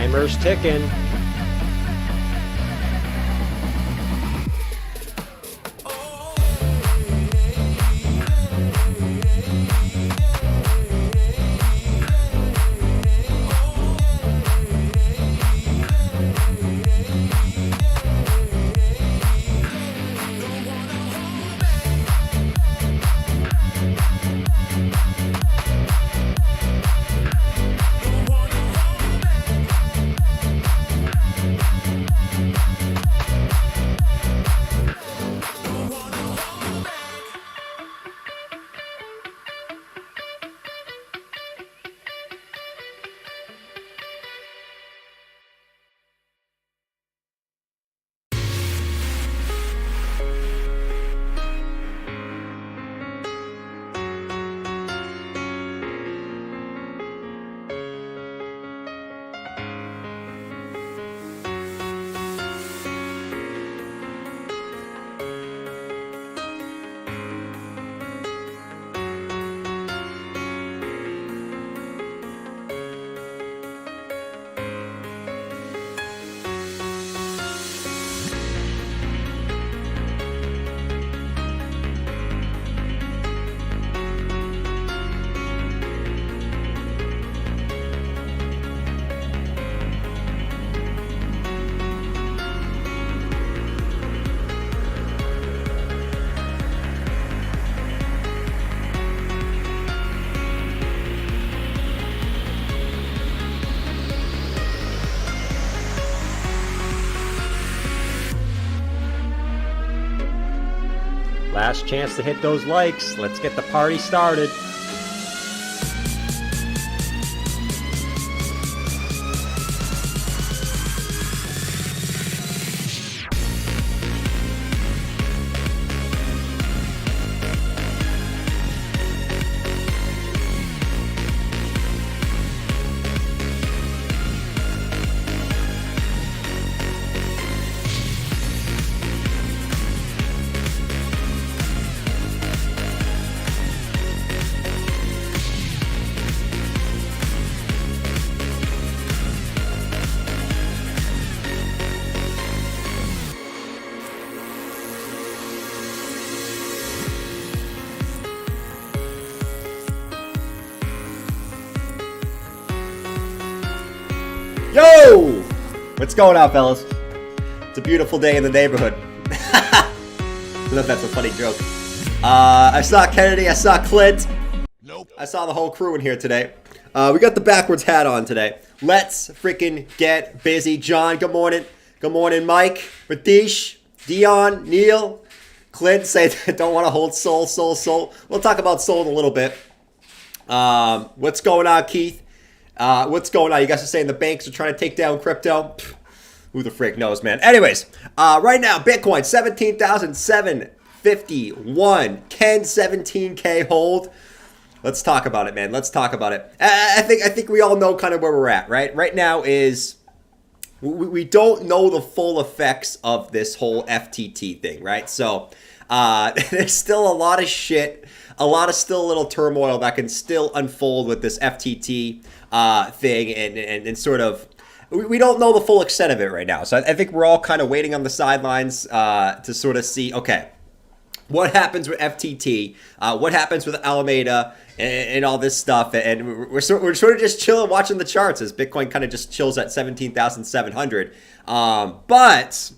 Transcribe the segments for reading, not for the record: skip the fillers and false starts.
Timer's ticking. Last chance to hit those likes. Let's get the party started. Yo! What's going on, fellas? It's a beautiful day in the neighborhood. I don't know if that's a funny joke. I saw Kennedy, I saw Clint. Nope. I saw the whole crew in here today. We got the backwards hat on today. Let's freaking get busy. John, good morning. Good morning, Mike, Radish, Dion, Neil, Clint say they don't want to hold Sol. We'll talk about Sol in a little bit. What's going on, Keith? What's going on? You guys are saying the banks are trying to take down crypto? Pfft, who the frick knows, man? Anyways, right now, Bitcoin, 17,751. Can 17K hold? Let's talk about it, man. Let's talk about it. I think we all know kind of where we're at, right? Right now is we don't know the full effects of this whole FTT thing, right? So there's still a lot of shit, still a little turmoil that can still unfold with this FTT thing, and sort of we don't know the full extent of it right now. So I think we're all kind of waiting on the sidelines to sort of see, okay, what happens with FTT, what happens with Alameda, and all this stuff. And we're sort of just chilling, watching the charts as Bitcoin kind of just chills at 17,700. But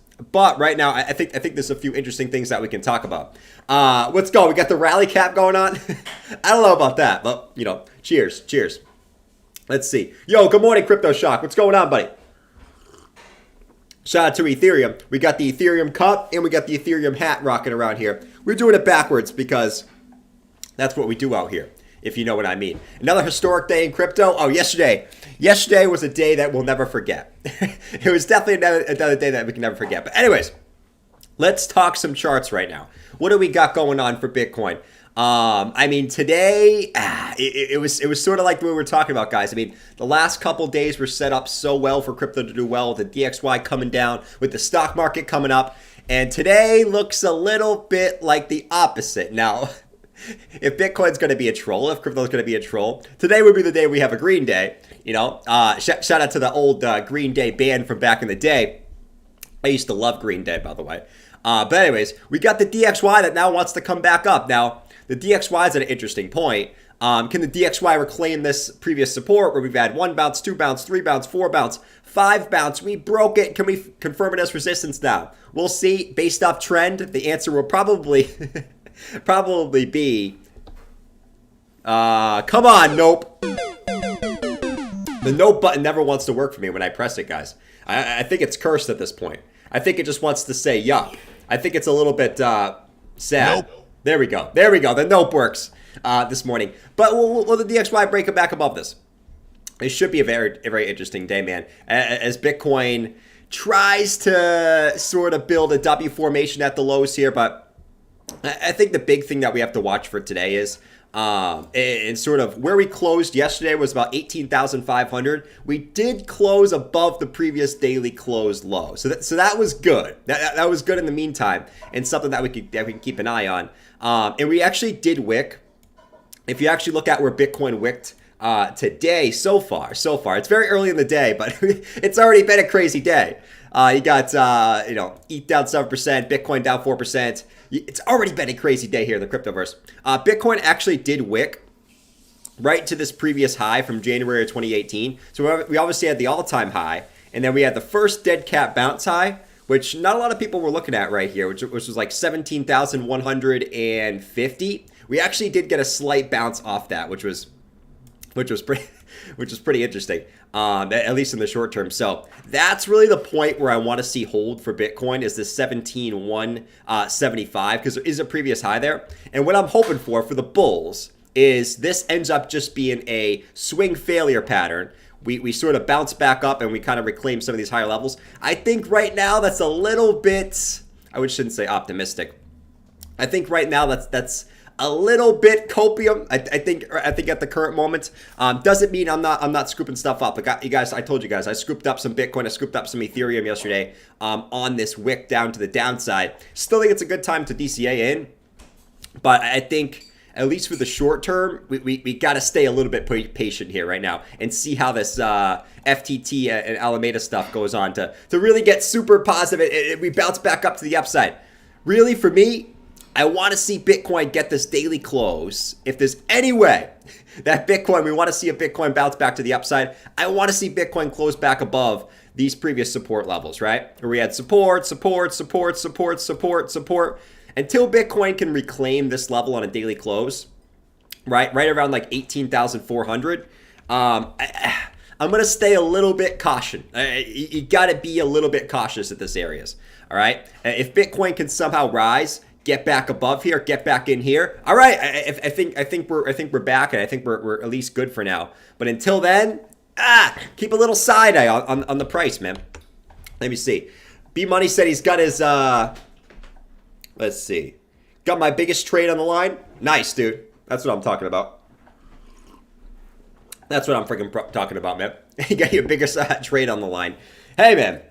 right now, I think there's a few interesting things that we can talk about. Let's go. We got the rally cap going on. I don't know about that, but you know, cheers. Let's see. Yo, good morning, Crypto Shock. What's going on, buddy? Shout out to Ethereum. We got the Ethereum cup and we got the Ethereum hat rocking around here. We're doing it backwards because that's what we do out here, if you know what I mean. Another historic day in crypto. Oh, yesterday. Yesterday was a day that we'll never forget. It was definitely another day that we can never forget. But anyways, let's talk some charts right now. What do we got going on for Bitcoin? I mean, today, it was sort of like what we were talking about, guys. I mean, the last couple days were set up so well for crypto to do well, with the DXY coming down, with the stock market coming up, and today looks a little bit like the opposite. Now, if Bitcoin's going to be a troll, if crypto's going to be a troll, today would be the day we have a green day. You know, shout out to the old Green Day band from back in the day. I used to love Green Day, by the way. But anyways, we got the DXY that now wants to come back up. Now, the DXY is at an interesting point. Can the DXY reclaim this previous support where we've had 1 bounce, 2 bounce, 3 bounce, 4 bounce, 5 bounce? We broke it. Can we confirm it as resistance now? We'll see. Based off trend, the answer will probably probably be come on, nope. The nope button never wants to work for me when I press it, guys. I think it's cursed at this point. I think it just wants to say yuck. I think it's a little bit sad. Nope. There we go. There we go. The nope works this morning. But will the DXY break it back above this? It should be a very interesting day, man. As Bitcoin tries to sort of build a W formation at the lows here. But I think the big thing that we have to watch for today is and sort of where we closed yesterday was about 18,500. We did close above the previous daily close low, so that was good. That was good in the meantime, and something that we can keep an eye on. And we actually did wick. If you actually look at where Bitcoin wicked today so far, it's very early in the day, but it's already been a crazy day. You got ETH down 7%, Bitcoin down 4%. It's already been a crazy day here in the cryptoverse. Bitcoin actually did wick right to this previous high from January of 2018. So we obviously had the all-time high, and then we had the first dead cat bounce high, which not a lot of people were looking at right here, which was like 17,150. We actually did get a slight bounce off that, which was pretty interesting, at least in the short term. So that's really the point where I want to see hold for Bitcoin is this 17,175, because there is a previous high there. And what I'm hoping for the bulls is this ends up just being a swing failure pattern. We sort of bounce back up and we kind of reclaim some of these higher levels. I think right now that's a little bit, I shouldn't say optimistic. I think right now that's a little bit copium. I think at the current moment, doesn't mean I'm not scooping stuff up. You guys, I told you guys, I scooped up some Bitcoin, I scooped up some Ethereum yesterday on this wick down to the downside. Still think it's a good time to DCA in, but I think at least for the short term, we got to stay a little bit patient here right now and see how this FTT and Alameda stuff goes on to really get super positive. We bounce back up to the upside. Really, for me, I want to see Bitcoin get this daily close. If there's any way that we want to see a Bitcoin bounce back to the upside, I want to see Bitcoin close back above these previous support levels, right? Where we had support. Until Bitcoin can reclaim this level on a daily close, right around like 18,400, I'm going to stay a little bit cautious. You got to be a little bit cautious at this areas, all right? If Bitcoin can somehow rise, get back above here, get back in here. All right, I think we're back, and I think we're at least good for now. But until then, keep a little side eye on the price, man. Let me see. B Money said he's got his let's see. Got my biggest trade on the line. Nice, dude. That's what I'm talking about. That's what I'm freaking talking about, man. You got your biggest trade on the line. Hey, man.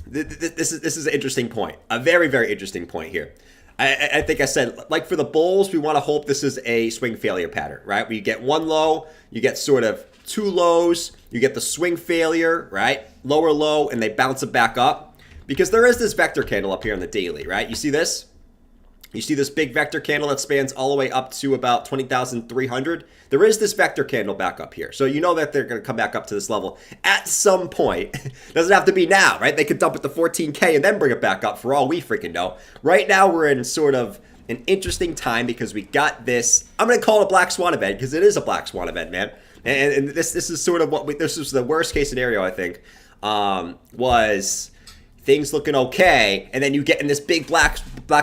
This is an interesting point. A very, very interesting point here. I think I said, like for the bulls, we want to hope this is a swing failure pattern, right? We get one low, you get sort of two lows, you get the swing failure, right? Lower low, and they bounce it back up. Because there is this vector candle up here on the daily, right? You see this? You see this big vector candle that spans all the way up to about 20,300? There is this vector candle back up here. So you know that they're going to come back up to this level at some point. Doesn't have to be now, right? They could dump it to 14K and then bring it back up for all we freaking know. Right now we're in sort of an interesting time because we got this, I'm going to call it a black swan event because it is a black swan event, man. And this is sort of this is the worst case scenario, I think, was things looking okay, and then you get in this big black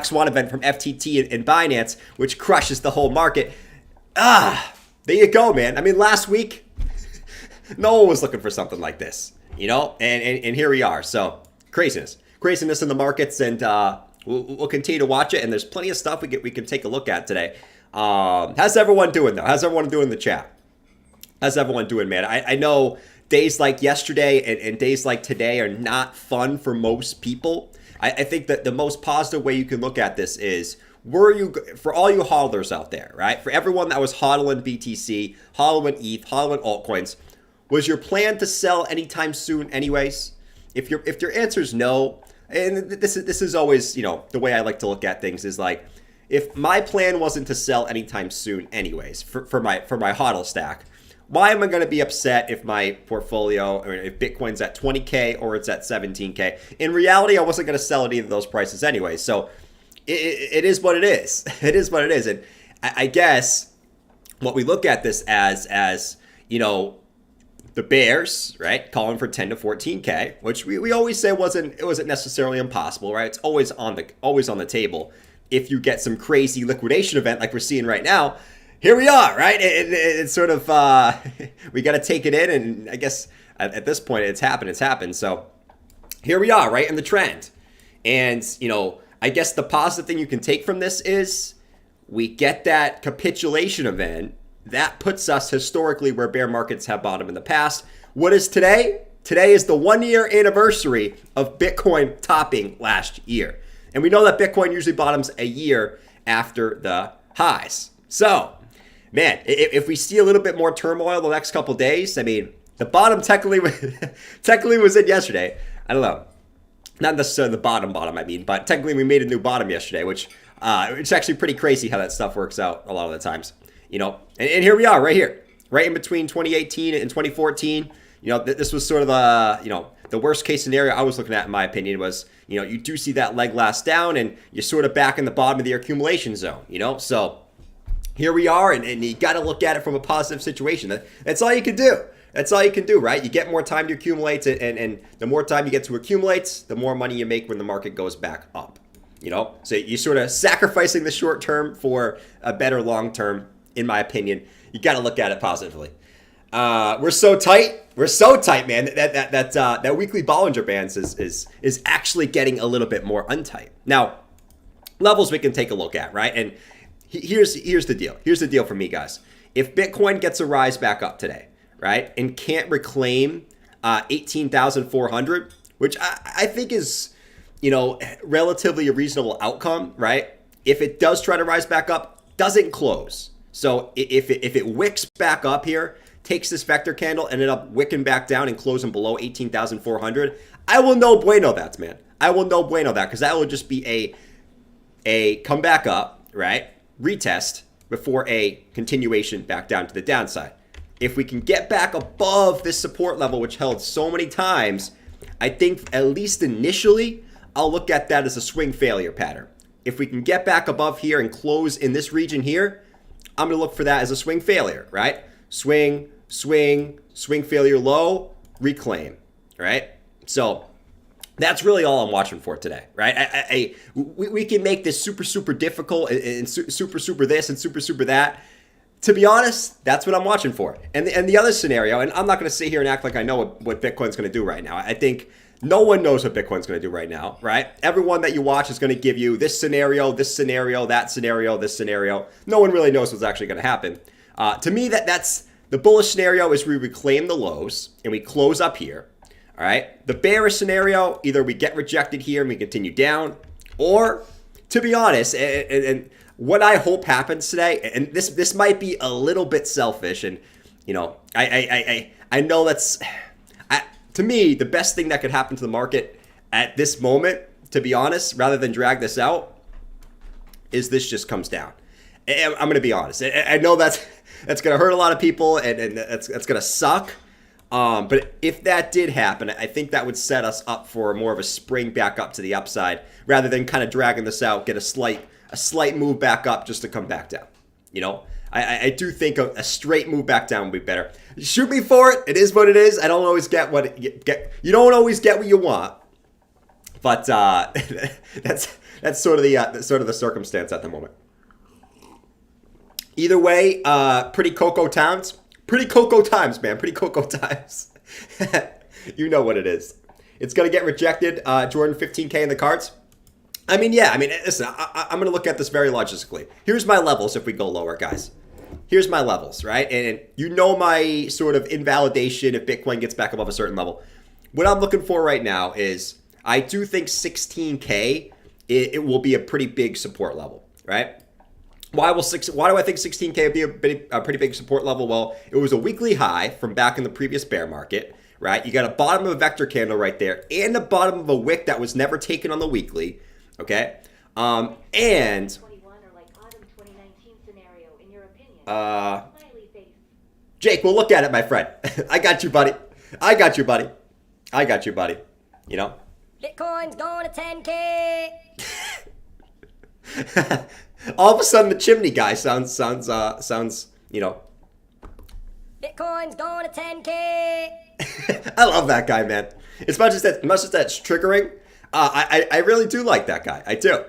swan event from FTT and Binance, which crushes the whole market. There you go, man. I mean, last week, no one was looking for something like this, you know? And here we are. So, craziness in the markets, and we'll continue to watch it, and there's plenty of stuff we can take a look at today. How's everyone doing, though? How's everyone doing in the chat? How's everyone doing, man? I know days like yesterday and days like today are not fun for most people. I think that the most positive way you can look at this is for all you hodlers out there, right? For everyone that was hodling BTC, hodling ETH, hodling altcoins, was your plan to sell anytime soon anyways? If your answer is no, and this is always, you know, the way I like to look at things is like, if my plan wasn't to sell anytime soon anyways for my hodl stack, why am I going to be upset if my portfolio, or if Bitcoin's at 20K or it's at 17K? In reality, I wasn't going to sell at either of those prices anyway. So it is what it is. It is what it is. And I guess what we look at this as, you know, the bears, right, calling for 10 to 14K, which we always say it wasn't necessarily impossible, right? It's always on the table. If you get some crazy liquidation event like we're seeing right now, here we are, right? It's sort of, we got to take it in. And I guess at this point, it's happened. So here we are, right, in the trend. And, you know, I guess the positive thing you can take from this is we get that capitulation event. That puts us historically where bear markets have bottomed in the past. What is today? Today is the 1-year anniversary of Bitcoin topping last year. And we know that Bitcoin usually bottoms a year after the highs. So, man, if we see a little bit more turmoil the next couple days, I mean, the bottom technically was in yesterday. I don't know. Not necessarily the bottom, I mean, but technically we made a new bottom yesterday, which it's actually pretty crazy how that stuff works out a lot of the times. You know, and here we are right here, right in between 2018 and 2014. You know, this was sort of the worst case scenario I was looking at, in my opinion, was, you know, you do see that leg last down and you're sort of back in the bottom of the accumulation zone, you know? So here we are, and you got to look at it from a positive situation. That's all you can do. That's all you can do, right? You get more time to accumulate, and the more time you get to accumulate, the more money you make when the market goes back up, you know? So you're sort of sacrificing the short term for a better long term. In my opinion, you got to look at it positively. We're so tight. We're so tight, man. That weekly Bollinger Bands is actually getting a little bit more untight. Now, levels we can take a look at, right? And here's the deal. Here's the deal for me, guys. If Bitcoin gets a rise back up today, right, and can't reclaim 18,400, which I think is, you know, relatively a reasonable outcome, right? If it does try to rise back up, doesn't close. So if it wicks back up here, takes this vector candle, ended up wicking back down and closing below 18,400, I will no bueno that, man. I will no bueno that, because that will just be a come back up, right? Retest before a continuation back down to the downside. If we can get back above this support level, which held so many times, I think at least initially, I'll look at that as a swing failure pattern. If we can get back above here and close in this region here, I'm going to look for that as a swing failure, right? Swing failure low, reclaim, right? So that's really all I'm watching for today, right? We can make this super difficult and super this and super that. To be honest, that's what I'm watching for. And the other scenario, and I'm not going to sit here and act like I know what Bitcoin's going to do right now. I think no one knows what Bitcoin's going to do right now, right? Everyone that you watch is going to give you this scenario, that scenario, this scenario. No one really knows what's actually going to happen. To me, that's the bullish scenario is we reclaim the lows and we close up here, all right? The bearish scenario, either we get rejected here and we continue down, or, to be honest, and what I hope happens today, and this might be a little bit selfish, and, you know, I know that's... To me, the best thing that could happen to the market at this moment, to be honest, rather than drag this out, is this just comes down. And I'm going to be honest. I know that's going to hurt a lot of people, and that's going to suck. But if that did happen, I think that would set us up for more of a spring back up to the upside, rather than kind of dragging this out, get a slight move back up just to come back down. You know, I do think a straight move back down would be better. Shoot me for it. It is what it is. I don't always get you don't always get what you want, but that's sort of the circumstance at the moment. Either way, pretty cocoa times, man. Pretty cocoa times. You know what it is. It's gonna get rejected. Jordan, 15K in the cards. I mean, listen, I'm going to look at this very logically. Here's my levels if we go lower, guys. Here's my levels, right? And you know my sort of invalidation if Bitcoin gets back above a certain level. What I'm looking for right now is I do think 16K, it will be a pretty big support level, right? Why do I think 16K would be a pretty big support level? Well, it was a weekly high from back in the previous bear market, right? You got a bottom of a vector candle right there and the bottom of a wick that was never taken on the weekly, okay? And Jake, we'll look at it, my friend. I got you, buddy. I got you, buddy. I got you, buddy. You know? Bitcoin's going to 10K. All of a sudden, the chimney guy sounds, you know. Bitcoin's going to 10K. I love that guy, man. As much as that's triggering, I really do like that guy. I do.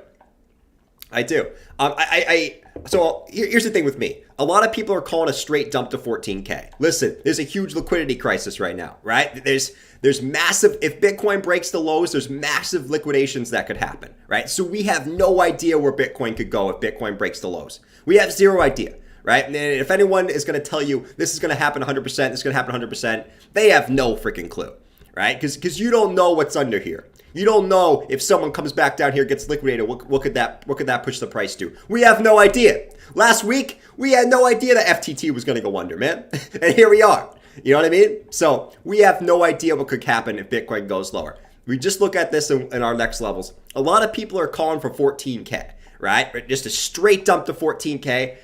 So here's the thing with me. A lot of people are calling a straight dump to 14K. Listen, there's a huge liquidity crisis right now, right? There's massive, if Bitcoin breaks the lows, there's massive liquidations that could happen, right? So we have no idea where Bitcoin could go if Bitcoin breaks the lows. We have zero idea, right? And if anyone is going to tell you this is going to happen 100%, this is going to happen 100%, they have no freaking clue, right? Because you don't know what's under here. You don't know if someone comes back down here, gets liquidated. What could that push the price to? We have no idea. Last week, we had no idea that FTT was going to go under, man. And here we are. You know what I mean? So we have no idea what could happen if Bitcoin goes lower. We just look at this in our next levels. A lot of people are calling for 14K, right? Just a straight dump to 14K.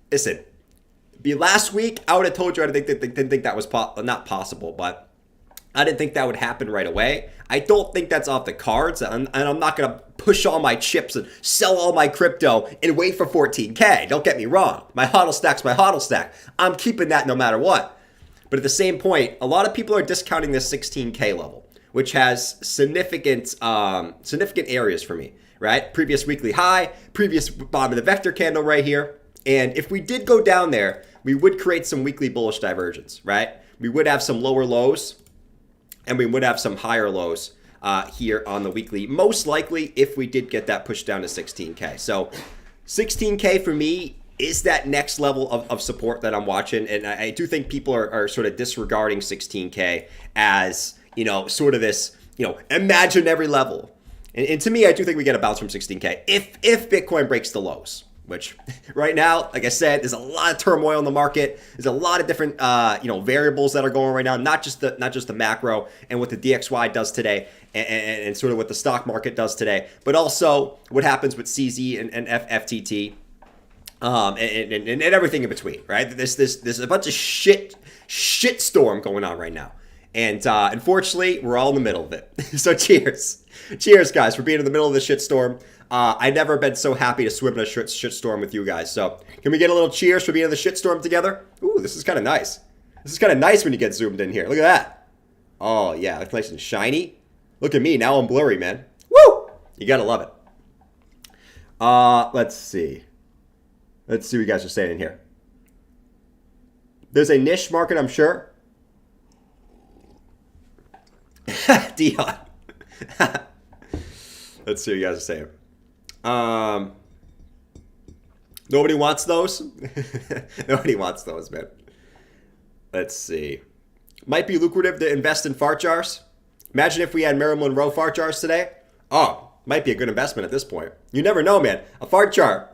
Listen, last week, I would have told you I didn't think that was not possible, but I didn't think that would happen right away. I don't think that's off the cards, and I'm not going to push all my chips and sell all my crypto and wait for 14K. Don't get me wrong. My hodl stack's my hodl stack. I'm keeping that no matter what. But at the same point, a lot of people are discounting this 16K level, which has significant areas for me, right? Previous weekly high, previous bottom of the vector candle right here. And if we did go down there, we would create some weekly bullish divergence, right? We would have some lower lows, and we would have some higher lows here on the weekly, most likely if we did get that pushed down to 16K. So 16K for me is that next level of support that I'm watching. And I do think people are sort of disregarding 16K as, you know, sort of this, you know, imaginary level. And to me, I do think we get a bounce from 16K if Bitcoin breaks the lows. Which right now, like I said, there's a lot of turmoil in the market. There's a lot of different, variables that are going right now. Not just the macro and what the DXY does today, and sort of what the stock market does today, but also what happens with CZ and FTT, and everything in between. Right? There's a bunch of shit storm going on right now, and unfortunately, we're all in the middle of it. So cheers, guys, for being in the middle of the shit storm. I've never been so happy to swim in a shitstorm with you guys. So can we get a little cheers for being in the shitstorm together? Ooh, this is kind of nice. This is kind of nice when you get zoomed in here. Look at that. Oh, yeah, it's nice and shiny. Look at me. Now I'm blurry, man. Woo! You got to love it. Let's see. Let's see what you guys are saying in here. There's a niche market, I'm sure. Dion. Let's see what you guys are saying. Nobody wants those. Nobody wants those, man. Let's see. Might be lucrative to invest in fart jars. Imagine if we had Marilyn Monroe fart jars today. Oh, might be a good investment at this point. You never know, man. A fart jar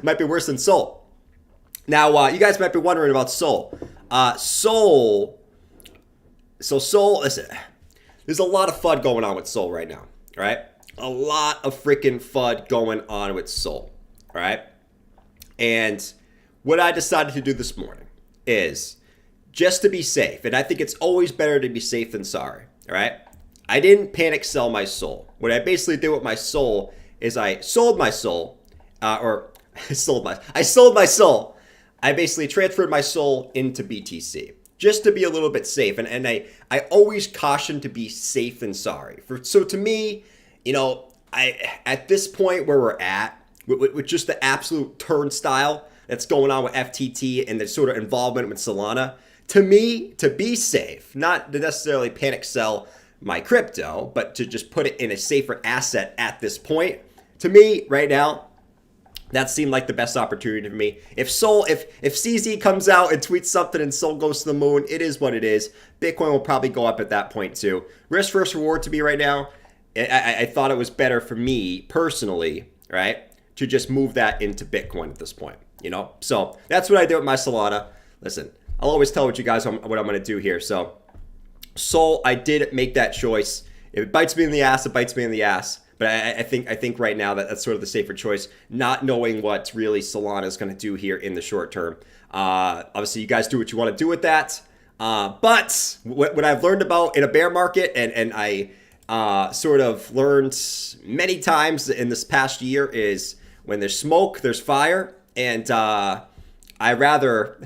might be worse than Sol. Now, you guys might be wondering about Sol. Sol, listen. There's a lot of FUD going on with Sol right now, right? A lot of freaking FUD going on with Sol, all right? And what I decided to do this morning is just to be safe, and I think it's always better to be safe than sorry, all right? I didn't panic sell my Sol. What I basically did with my Sol is I sold my Sol, I sold my Sol. I basically transferred my Sol into BTC just to be a little bit safe. And I always caution to be safe than sorry. So to me, you know, at this point where we're at, with just the absolute turnstile that's going on with FTT and the sort of involvement with Solana, to me, to be safe, not to necessarily panic sell my crypto, but to just put it in a safer asset at this point, to me, right now, that seemed like the best opportunity for me. If CZ comes out and tweets something and Sol goes to the moon, it is what it is. Bitcoin will probably go up at that point too. Risk versus reward to me right now, I thought it was better for me personally, right, to just move that into Bitcoin at this point, you know? So that's what I do with my Solana. Listen, I'll always tell you guys what I'm going to do here. So Sol, I did make that choice. If it bites me in the ass, it bites me in the ass. But I think right now that's sort of the safer choice, not knowing what really Solana is going to do here in the short term. Obviously, you guys do what you want to do with that. But what I've learned about in a bear market, and I sort of learned many times in this past year, is when there's smoke, there's fire. And I rather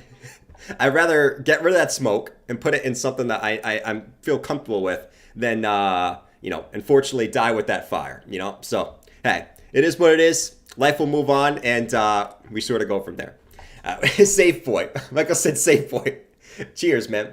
get rid of that smoke and put it in something that I feel comfortable with than unfortunately die with that fire, So, hey, it is what it is. Life will move on, and we sort of go from there. Safe point. Michael said safe point. Cheers, man.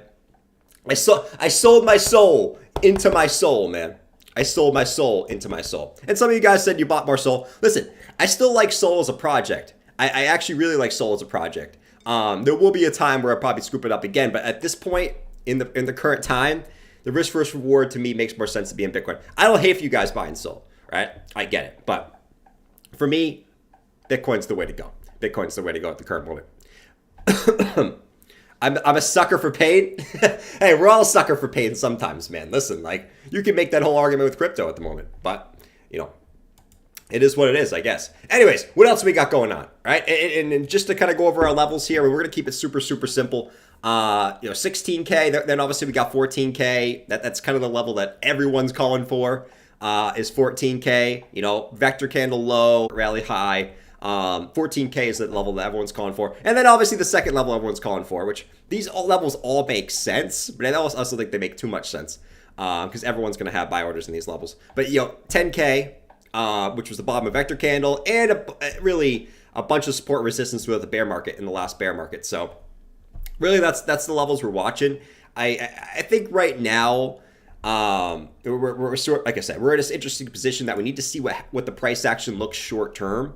I sold my soul into my soul, man. I sold my soul into my soul. And some of you guys said you bought more Sol. Listen, I still like Sol as a project. I actually really like Sol as a project. There will be a time where I'll probably scoop it up again, but at this point in the current time, the risk versus reward to me makes more sense to be in Bitcoin. I don't hate for you guys buying Sol, right? I get it, but for me, Bitcoin's the way to go. Bitcoin's the way to go at the current moment. I'm a sucker for pain. Hey, we're all a sucker for pain sometimes, man. Listen, like, you can make that whole argument with crypto at the moment, but it is what it is, I guess. Anyways, what else we got going on, right? And just to kind of go over our levels here, we're going to keep it super, super simple. 16K, then obviously we got 14K. That's kind of the level that everyone's calling for, is 14K. Vector candle low, rally high. 14K is the level that everyone's calling for. And then obviously the second level everyone's calling for, which these levels all make sense, but I also think they make too much sense because everyone's going to have buy orders in these levels. But, 10K, which was the bottom of vector candle, and really a bunch of support resistance throughout the bear market in the last bear market. So really that's the levels we're watching. I think right now we're sort, like I said, we're in this interesting position that we need to see what the price action looks short term.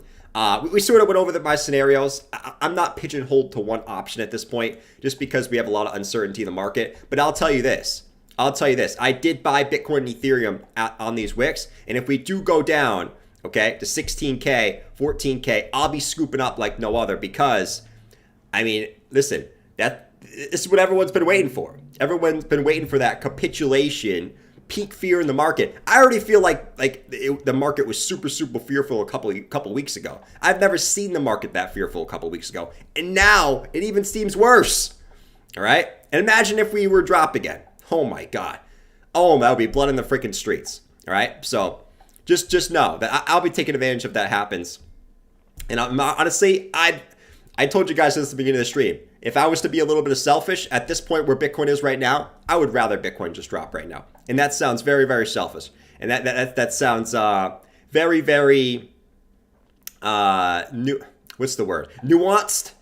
We sort of went over my scenarios. I'm not pigeonholed to one option at this point just because we have a lot of uncertainty in the market. But I'll tell you this. I did buy Bitcoin and Ethereum on these wicks. And if we do go down, okay, to 16K, 14K, I'll be scooping up like no other because, listen, this is what everyone's been waiting for. Everyone's been waiting for that capitulation, peak fear in the market. I already feel like the market was super, super fearful a couple weeks ago. I've never seen the market that fearful a couple weeks ago. And now it even seems worse. All right? And imagine if we were dropped again. Oh my God. Oh, that would be blood in the freaking streets. All right? So just know that I'll be taking advantage if that happens. And honestly, I told you guys this at the beginning of the stream. If I was to be a little bit of selfish at this point where Bitcoin is right now, I would rather Bitcoin just drop right now. And that sounds very, very selfish. And that sounds very, very what's the word? Nuanced.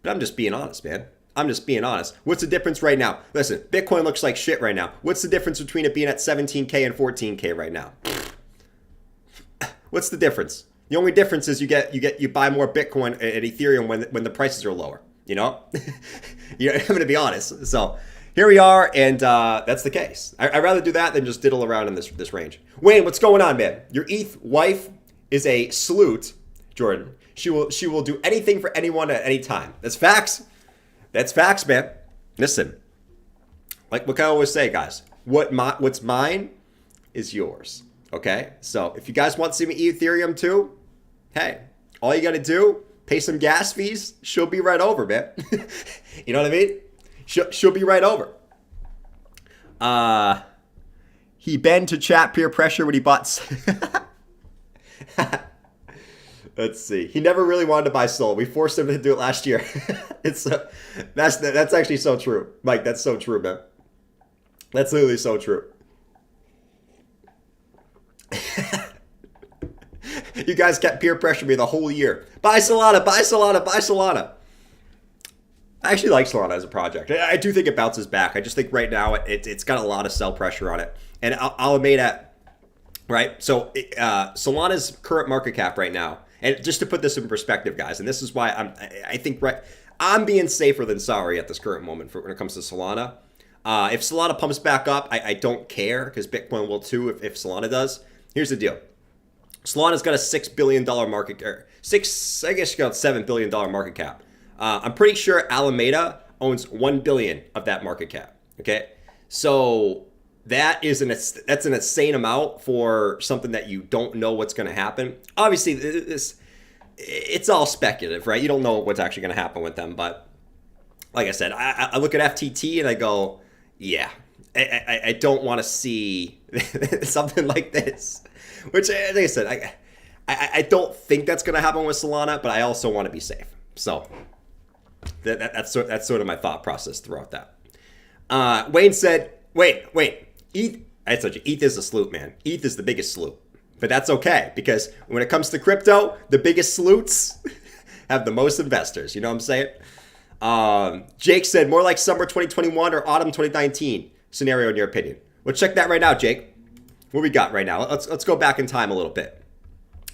But I'm just being honest, man. I'm just being honest. What's the difference right now? Listen, Bitcoin looks like shit right now. What's the difference between it being at 17K and 14K right now? What's the difference? The only difference is you buy more Bitcoin and Ethereum when the prices are lower. I'm going to be honest. So here we are, and that's the case. I'd rather do that than just diddle around in this range. Wayne, what's going on, man? Your ETH wife is a salute, Jordan. She will do anything for anyone at any time. That's facts. That's facts, man. Listen, like what I always say, guys, what's mine is yours. Okay? So if you guys want to see me eat Ethereum too, hey, all you got to do, pay some gas fees, she'll be right over, man. You know what I mean? She'll be right over. He banned to chat peer pressure when he bought. Let's see. He never really wanted to buy Sol. We forced him to do it last year. That's actually so true, Mike. That's so true, man. That's literally so true. You guys kept peer pressuring me the whole year. Buy Solana, buy Solana, buy Solana. I actually like Solana as a project. I do think it bounces back. I just think right now it's got a lot of sell pressure on it. And I'll admit that, right? So Solana's current market cap right now, and just to put this in perspective, guys, and this is why I'm being safer than sorry at this current moment when it comes to Solana. If Solana pumps back up, I don't care because Bitcoin will too if Solana does. Here's the deal. Solana's got a $6 billion market cap. I guess you got $7 billion market cap. I'm pretty sure Alameda owns 1 billion of that market cap. Okay, so that's an insane amount for something that you don't know what's going to happen. Obviously, it's all speculative, right? You don't know what's actually going to happen with them. But like I said, I look at FTT and I go, yeah, I don't want to see something like this. Which, like I said, I don't think that's going to happen with Solana, but I also want to be safe. So that's sort of my thought process throughout that. Wayne said, wait, ETH, I told you, ETH is a sloop, man. ETH is the biggest sloop. But that's okay, because when it comes to crypto, the biggest sloots have the most investors. You know what I'm saying? Jake said, more like summer 2021 or autumn 2019 scenario in your opinion. Let's check that right now, Jake. What we got right now? Let's go back in time a little bit.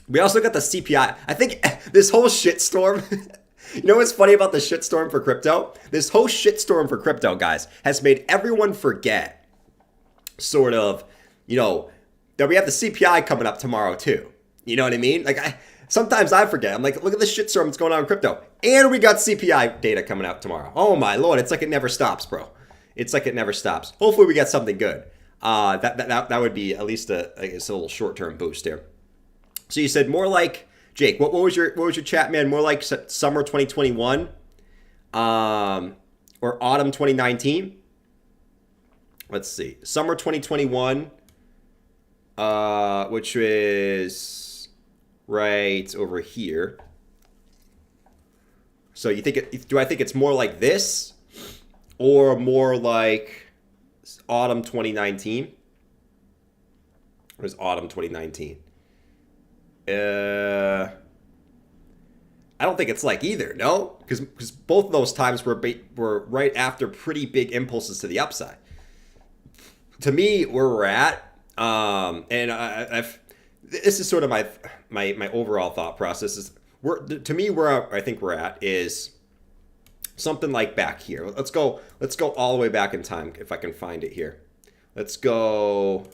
We also got the CPI. I think this whole shitstorm, you know what's funny about the shitstorm for crypto? This whole shitstorm for crypto, guys, has made everyone forget sort of, that we have the CPI coming up tomorrow too. You know what I mean? Like sometimes I forget. I'm like, look at the shitstorm that's going on in crypto. And we got CPI data coming out tomorrow. Oh my Lord, it's like it never stops, bro. It's like it never stops. Hopefully we get something good. That would be at least a little short-term boost here. So you said more like, Jake, what was your chat, man? More like summer 2021 or autumn 2019? Let's see. Summer 2021, which is right over here. So you think do I think it's more like this or more like autumn 2019? Or is autumn 2019? I don't think it's like either, no? Because both of those times were right after pretty big impulses to the upside. To me, where we're at, and this is sort of my overall thought process is to me where I think we're at is something like back here. Let's go all the way back in time if I can find it here. Let's go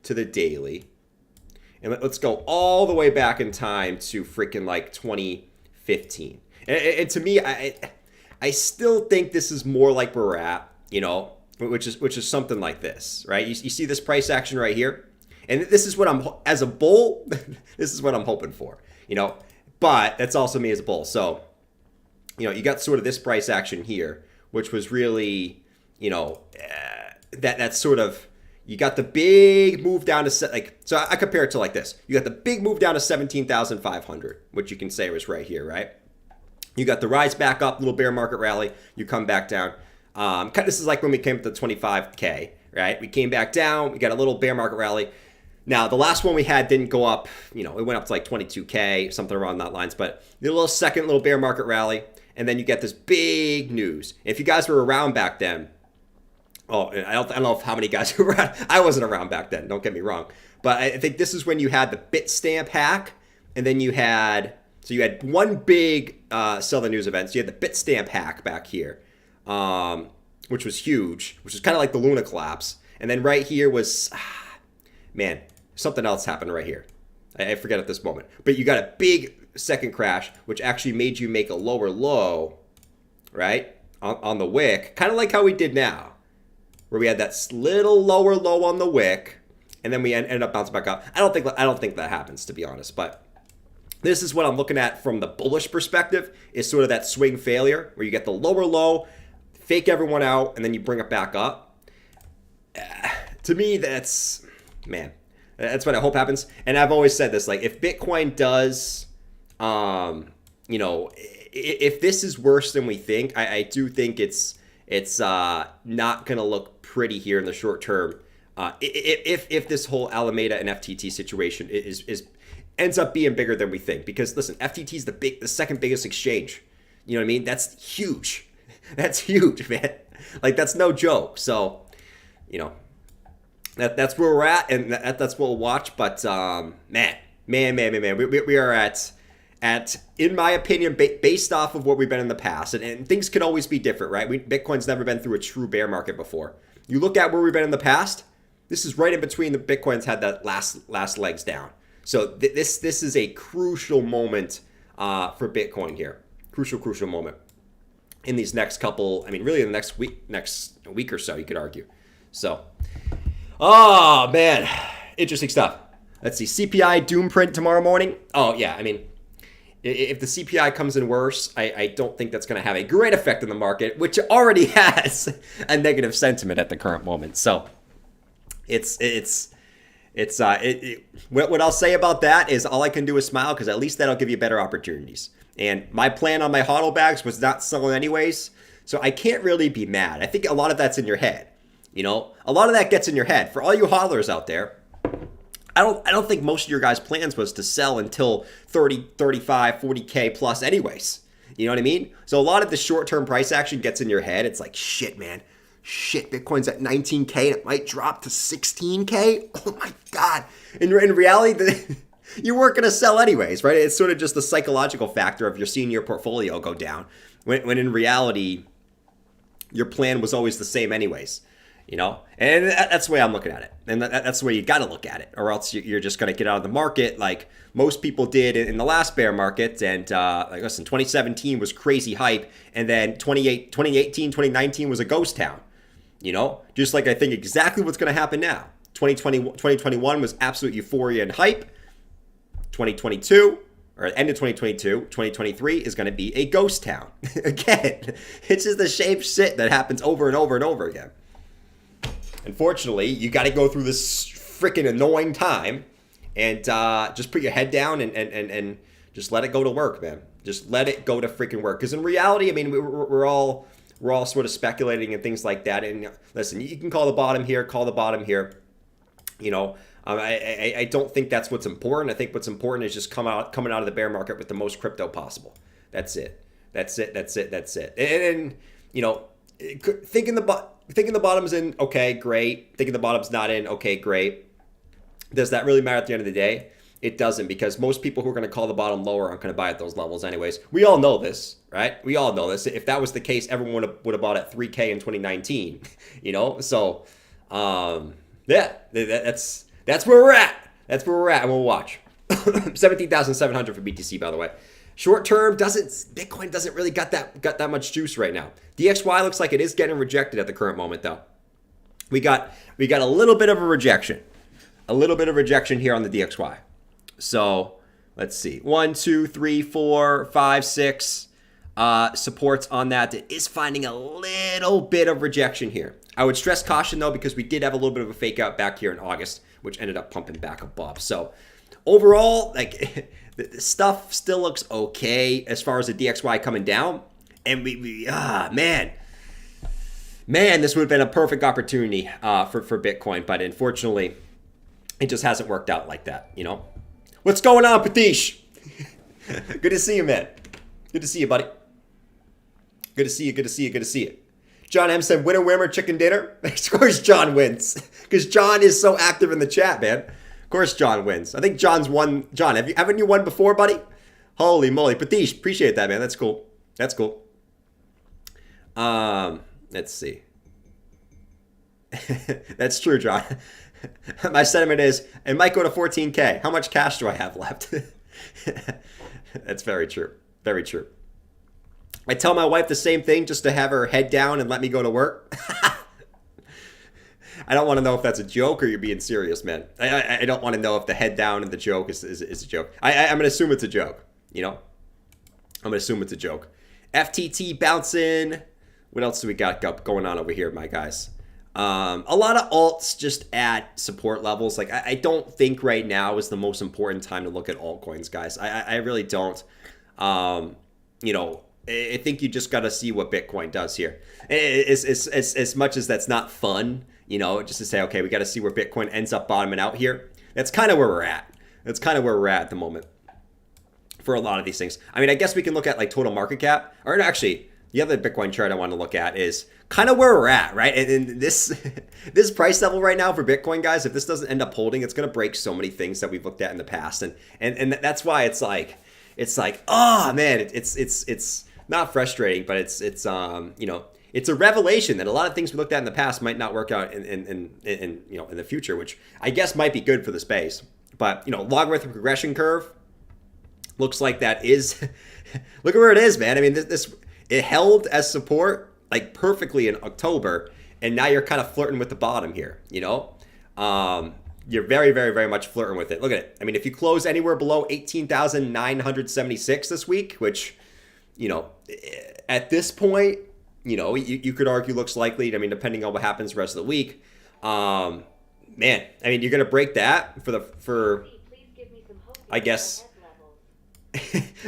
to the daily. And let's go all the way back in time to freaking like 2015. And to me, I still think this is more like where we're at, which is something like this, right? You see this price action right here? And this is what as a bull, this is what I'm hoping for, But that's also me as a bull. So, you got sort of this price action here, which was really, that's sort of, you got the big move down to so I compare it to like this. You got the big move down to 17,500, which you can say was right here, right? You got the rise back up, little bear market rally. You come back down. This is like when we came to 25K, right? We came back down. We got a little bear market rally. Now, the last one we had didn't go up. It went up to like 22K, something around that lines. But the little bear market rally. And then you get this big news. If you guys were around back then, I don't know how many guys were around. I wasn't around back then. Don't get me wrong. But I think this is when you had the Bitstamp hack. And then you had one big sell the news event. So you had the Bitstamp hack back here, which was huge, which is kind of like the Luna collapse. And then right here was, something else happened right here. I forget at this moment. But you got a big second crash, which actually made you make a lower low, right, on the wick. Kind of like how we did now, where we had that little lower low on the wick, and then we ended up bouncing back up. I don't think that happens, to be honest. But this is what I'm looking at from the bullish perspective, is sort of that swing failure, where you get the lower low, fake everyone out, and then you bring it back up. To me, that's what I hope happens. And I've always said this, like, if Bitcoin does, if this is worse than we think, I do think it's not going to look pretty here in the short term. If this whole Alameda and FTT situation ends up being bigger than we think, because listen, FTT is the second biggest exchange. You know what I mean? That's huge. That's huge, man. Like, that's no joke. So, that's where we're at, and that's what we'll watch. But man, we are at in my opinion, based off of what we've been in the past, and things can always be different, right? Bitcoin's never been through a true bear market before. You look at where we've been in the past, this is right in between the Bitcoin's had that last legs down. So this is a crucial moment for Bitcoin here. Crucial moment in these next couple. I mean, really in the next week or so, you could argue. So, oh man, interesting stuff. Let's see, CPI doom print tomorrow morning. Oh yeah, I mean, if the CPI comes in worse, I don't think that's going to have a great effect on the market, which already has a negative sentiment at the current moment. So, what I'll say about that is all I can do is smile, because at least that'll give you better opportunities. And my plan on my HODL bags was not selling anyways, so I can't really be mad. I think a lot of that's in your head. You know, a lot of that gets in your head. For all you hodlers out there, I don't think most of your guys' plans was to sell until 30, 35, 40K plus anyways. You know what I mean? So a lot of the short-term price action gets in your head. It's like, shit, man. Shit, Bitcoin's at 19K and it might drop to 16K. Oh my God. In reality, you weren't going to sell anyways, right? It's sort of just the psychological factor of you're seeing your portfolio go down. When in reality, your plan was always the same anyways. You know, and that's the way I'm looking at it. And that's the way you got to look at it, or else you're just going to get out of the market like most people did in the last bear market. And like, listen, 2017 was crazy hype. And then 2018, 2019 was a ghost town, you know, just like I think exactly what's going to happen now. 2021 was absolute euphoria and hype. 2022 or end of 2022, 2023 is going to be a ghost town. Again, it's just the same shit that happens over and over and over again. Unfortunately, you got to go through this freaking annoying time and just put your head down and just let it go to work, man. Just let it go to freaking work. Because in reality, I mean, we're all sort of speculating and things like that. And listen, you can call the bottom here, You know, I don't think that's what's important. I think what's important is just coming out of the bear market with the most crypto possible. That's it. And you know, thinking the bottom's in, okay, great. Thinking the bottom's not in, okay, great. Does that really matter at the end of the day? It doesn't, because most people who are going to call the bottom lower aren't going to buy at those levels anyways. We all know this, right? We all know this. If that was the case, everyone would have bought at 3K in 2019, you know? So, yeah, that's where we're at. That's where we're at, and we'll watch. 17,700 for BTC, by the way. Short term Bitcoin doesn't really got that much juice right now. DXY looks like it is getting rejected at the current moment, though. We got a little bit of a rejection. A little bit of rejection here on the DXY. So let's see. 1, 2, 3, 4, 5, 6 supports on that. It is finding a little bit of rejection here. I would stress caution, though, because we did have a little bit of a fake out back here in August, which ended up pumping back above. So overall, like, the stuff still looks okay as far as the DXY coming down. And man, this would have been a perfect opportunity for Bitcoin. But unfortunately, it just hasn't worked out like that, you know? What's going on, Patish? Good to see you, man. Good to see you, buddy. Good to see you. John M said, winner, winner, chicken dinner. Of course John wins, because John is so active in the chat, man. Of course John wins. I think John's won. John, haven't you won before, buddy? Holy moly. Patish, appreciate that, man. That's cool. Let's see. That's true, John. My sentiment is, it might go to 14K. How much cash do I have left? That's very true. Very true. I tell my wife the same thing just to have her head down and let me go to work. I don't want to know if that's a joke or you're being serious, man. I don't want to know if the head down and the joke is a joke. I'm going to assume it's a joke, you know? I'm going to assume it's a joke. FTT bouncing. What else do we got going on over here, my guys? A lot of alts just at support levels. Like, I don't think right now is the most important time to look at altcoins, guys. I really don't. You know, I think you just got to see what Bitcoin does here. As much as that's not fun, you know, just to say, okay, we got to see where Bitcoin ends up bottoming out here. That's kind of where we're at. That's kind of where we're at the moment for a lot of these things. I mean, I guess we can look at like total market cap, or actually, the other Bitcoin chart I want to look at is kind of where we're at, right? And this price level right now for Bitcoin, guys, if this doesn't end up holding, it's going to break so many things that we've looked at in the past, and that's why it's like, oh man, it's not frustrating, but it's you know, it's a revelation that a lot of things we looked at in the past might not work out in you know, in the future, which I guess might be good for the space. But, logarithmic regression curve looks like that is, look at where it is, man. I mean, this it held as support like perfectly in October, and now you're kind of flirting with the bottom here, You're very, very, very much flirting with it. Look at it. I mean, if you close anywhere below 18,976 this week, which, at this point, you could argue looks likely. I mean, depending on what happens the rest of the week. Man, I mean, you're going to break that for I guess,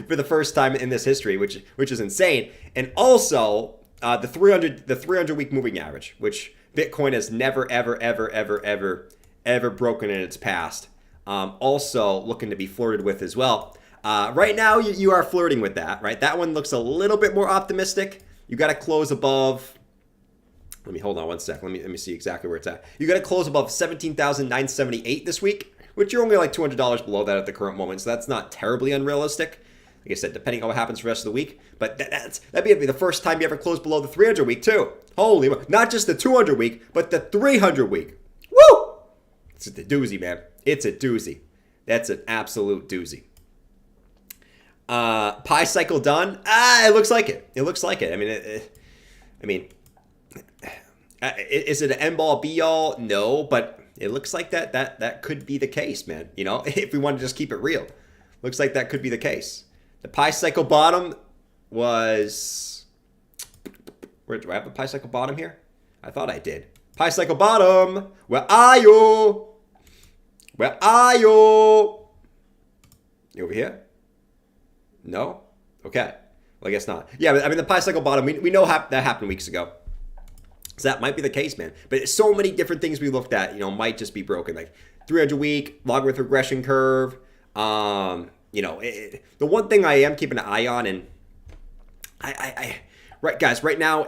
for the first time in this history, which is insane. And also the 300 week moving average, which Bitcoin has never, ever, ever, ever, ever, ever broken in its past. Also looking to be flirted with as well. Right now, you are flirting with that, right? That one looks a little bit more optimistic. You got to close above. Let me hold on one sec. Let me see exactly where it's at. You got to close above 17,978 this week, which you're only like $200 below that at the current moment. So that's not terribly unrealistic. Like I said, depending on what happens for the rest of the week. But that'd be the first time you ever close below the 300 week too. Holy, not just the 200 week, but the 300 week. Woo! It's a doozy, man. It's a doozy. That's an absolute doozy. Pi cycle done. It looks like it. It looks like it. I mean, is it an end all be all? No, but it looks like that could be the case, man. If we want to just keep it real, looks like that could be the case. The Pi cycle bottom was. Where do I have the Pi cycle bottom here? I thought I did. Pi cycle bottom. Where are you? Where are you? You over here? No? Okay. Well, I guess not. Yeah, but I mean, the Pi cycle bottom, we know that happened weeks ago. So that might be the case, man. But so many different things we looked at, might just be broken. Like 300 week, logarithmic regression curve. The one thing I am keeping an eye on, and right, guys, right now,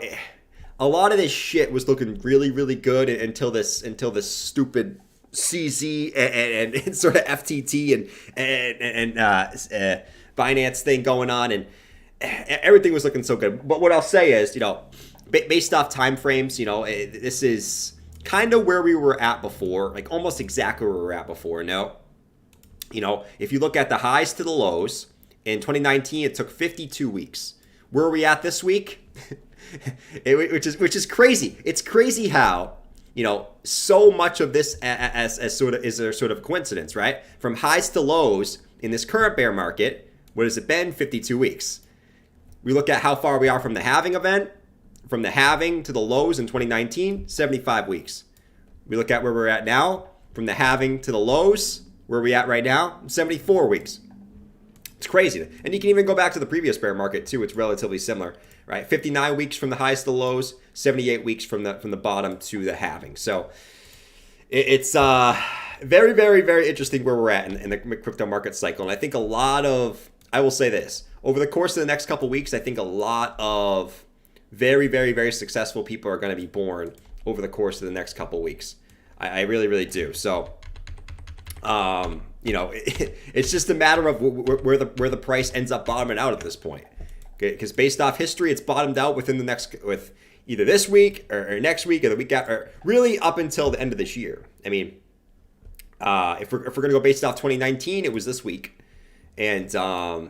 a lot of this shit was looking really, really good until this stupid CZ and sort of FTT and Binance thing going on, and everything was looking so good. But what I'll say is, based off time frames, this is kind of where we were at before, like almost exactly where we were at before. No, if you look at the highs to the lows in 2019, it took 52 weeks. Where are we at this week? which is crazy. It's crazy how so much of this as sort of is a sort of coincidence, right? From highs to lows in this current bear market, what has it been? 52 weeks. We look at how far we are from the halving event. From the halving to the lows in 2019, 75 weeks. We look at where we're at now. From the halving to the lows, where are we at right now? 74 weeks. It's crazy. And you can even go back to the previous bear market too. It's relatively similar, right? 59 weeks from the highs to the lows, 78 weeks from the bottom to the halving. So it's very, very, very interesting where we're at in the crypto market cycle. And I think I will say this, over the course of the next couple weeks, I think a lot of very, very, very successful people are going to be born over the course of the next couple weeks. I really, really do. So, it's just a matter of where the price ends up bottoming out at this point. Because based off history, it's bottomed out with either this week or next week or the week after, or really up until the end of this year. I mean, if we're going to go based off 2019, it was this week. And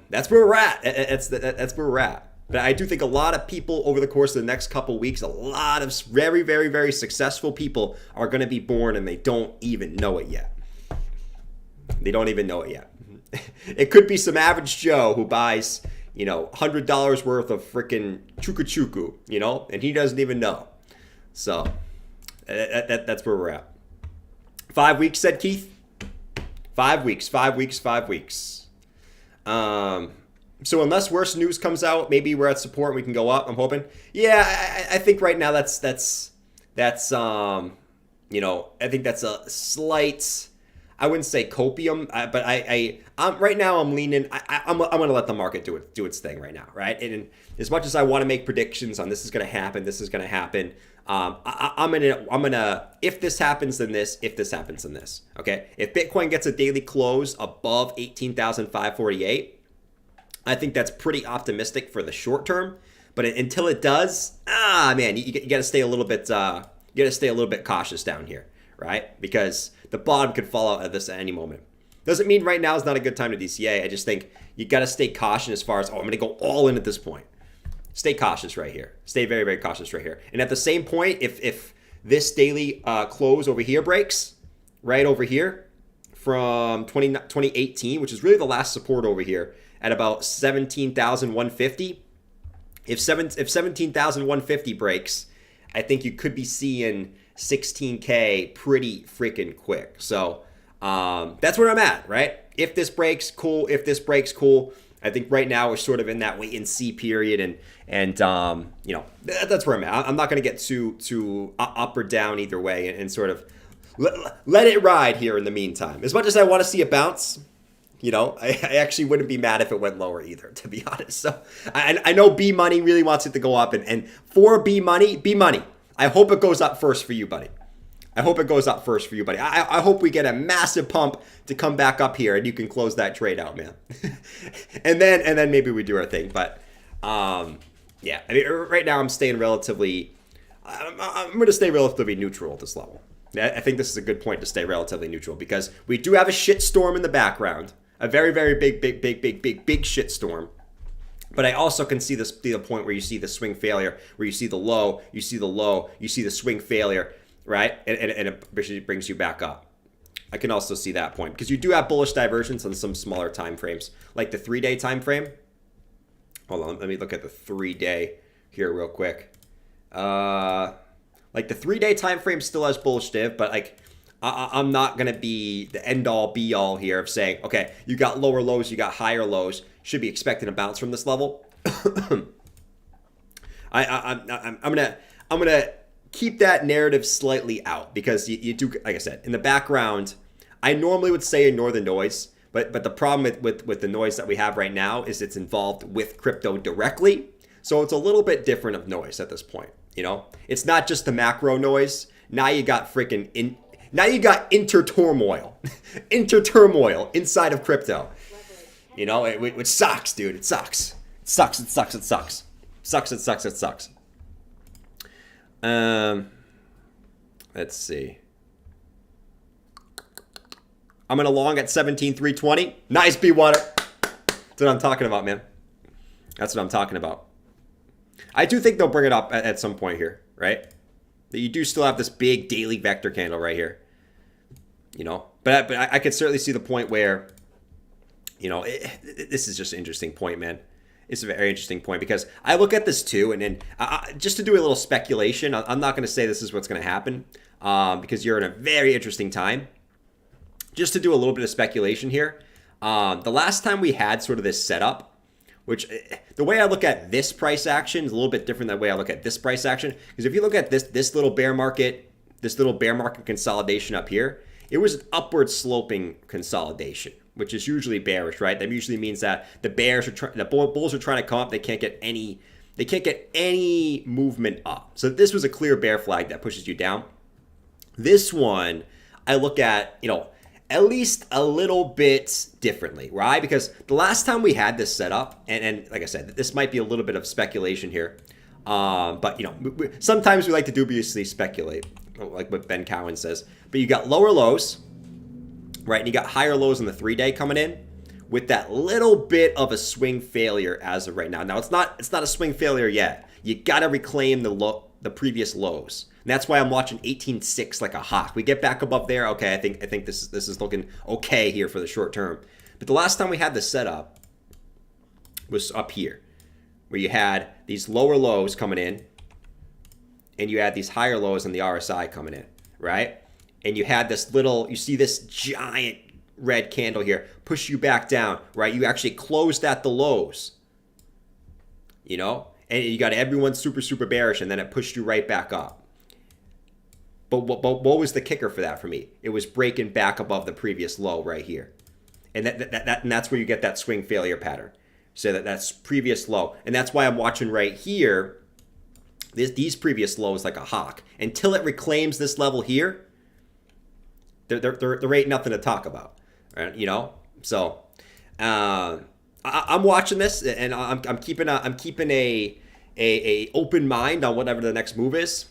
that's where we're at. That's where we're at. But I do think a lot of people over the course of the next couple weeks, a lot of very, very, very successful people are going to be born and they don't even know it yet. They don't even know it yet. It could be some average Joe who buys, $100 worth of freaking chuku, and he doesn't even know. So that's where we're at. 5 weeks, said Keith. 5 weeks. So unless worse news comes out, maybe we're at support and we can go up. I'm hoping. Yeah, I think right now that's I think that's a slight. I wouldn't say copium, but I'm right now I'm leaning. I'm gonna let the market do its thing right now, right? And as much as I want to make predictions on this is gonna happen, I'm gonna if this happens then this, if this happens then this. Okay, if Bitcoin gets a daily close above 18,548. I think that's pretty optimistic for the short term, but until it does, man, you got to stay a little bit, cautious down here, right? Because the bottom could fall out of this at any moment. Doesn't mean right now is not a good time to DCA. I just think you got to stay cautious as far as, I'm going to go all in at this point. Stay cautious right here. Stay very, very cautious right here. And at the same point, if this daily close over here breaks, right over here from 2018, which is really the last support over here at about 17,150. If 17,150 breaks, I think you could be seeing 16K pretty freaking quick. So that's where I'm at, right? If this breaks, cool. If this breaks, cool. I think right now we're sort of in that wait and see period, and you know, that's where I'm at. I'm not going to get too up or down either way, and sort of let it ride here in the meantime. As much as I want to see it bounce, you know, I actually wouldn't be mad if it went lower either, to be honest. So I know B Money really wants it to go up, and for B Money, I hope it goes up first for you, buddy. I hope it goes up first for you, buddy. I hope we get a massive pump to come back up here and you can close that trade out, man. and then maybe we do our thing. But yeah, I mean, right now I'm staying relatively. I'm going to stay relatively neutral at this level. I think this is a good point to stay relatively neutral because we do have a shit storm in the background, a very, very big shit storm. But I also can see the point where you see the swing failure, where you see the low, you see the low, you see the swing failure. Right? And it brings you back up. I can also see that point because you do have bullish divergence on some smaller time frames, like the 3-day time frame. Hold on, let me look at the 3-day here real quick. Like the 3-day time frame still has bullish div, but like I'm not gonna be the end all be all here of saying, okay, you got lower lows, you got higher lows, should be expecting a bounce from this level. I'm gonna keep that narrative slightly out because you do, like I said, in the background, I normally would say ignore the noise, but the problem with the noise that we have right now is it's involved with crypto directly. So it's a little bit different of noise at this point, you know? It's not just the macro noise. Now you got now you got interturmoil inside of crypto. You know, which sucks, dude. It sucks. It sucks. Let's see. I'm gonna long at 17,320. Nice B water. That's what I'm talking about, man. That's what I'm talking about. I do think they'll bring it up at some point here, right? That you do still have this big daily vector candle right here. You know, but I could certainly see the point where, you know, this is just an interesting point, man. It's a very interesting point because I look at this too, and then just to do a little speculation, I'm not going to say this is what's going to happen because you're in a very interesting time. Just to do a little bit of speculation here, the last time we had sort of this setup, which the way I look at this price action is a little bit different than the way I look at this price action. Because if you look at this little bear market consolidation up here, it was an upward sloping consolidation, which is usually bearish, right? That usually means that the bulls are trying to come up. They can't get any movement up. So this was a clear bear flag that pushes you down. This one, I look at, you know, at least a little bit differently, right? Because the last time we had this set up, and like I said, this might be a little bit of speculation here, but, you know, sometimes we like to dubiously speculate, like what Ben Cowan says. But you got lower lows, right? And you got higher lows on the 3-day coming in with that little bit of a swing failure as of right now. Now, it's not a swing failure yet. You got to reclaim the previous lows. And that's why I'm watching 18.6 like a hawk. We get back above there. Okay, I think this is looking okay here for the short term. But the last time we had this setup was up here, where you had these lower lows coming in, and you had these higher lows on the RSI coming in, right? And you had this little, you see this giant red candle here push you back down, right? You actually closed at the lows, you know? And you got everyone super bearish, and then it pushed you right back up. But what was the kicker for that for me? It was breaking back above the previous low right here. And and that's where you get that swing failure pattern. So that's previous low. And that's why I'm watching right here, these previous lows like a hawk. Until it reclaims this level here, there ain't nothing to talk about. Right? You know? So I'm watching this, and I'm keeping a open mind on whatever the next move is.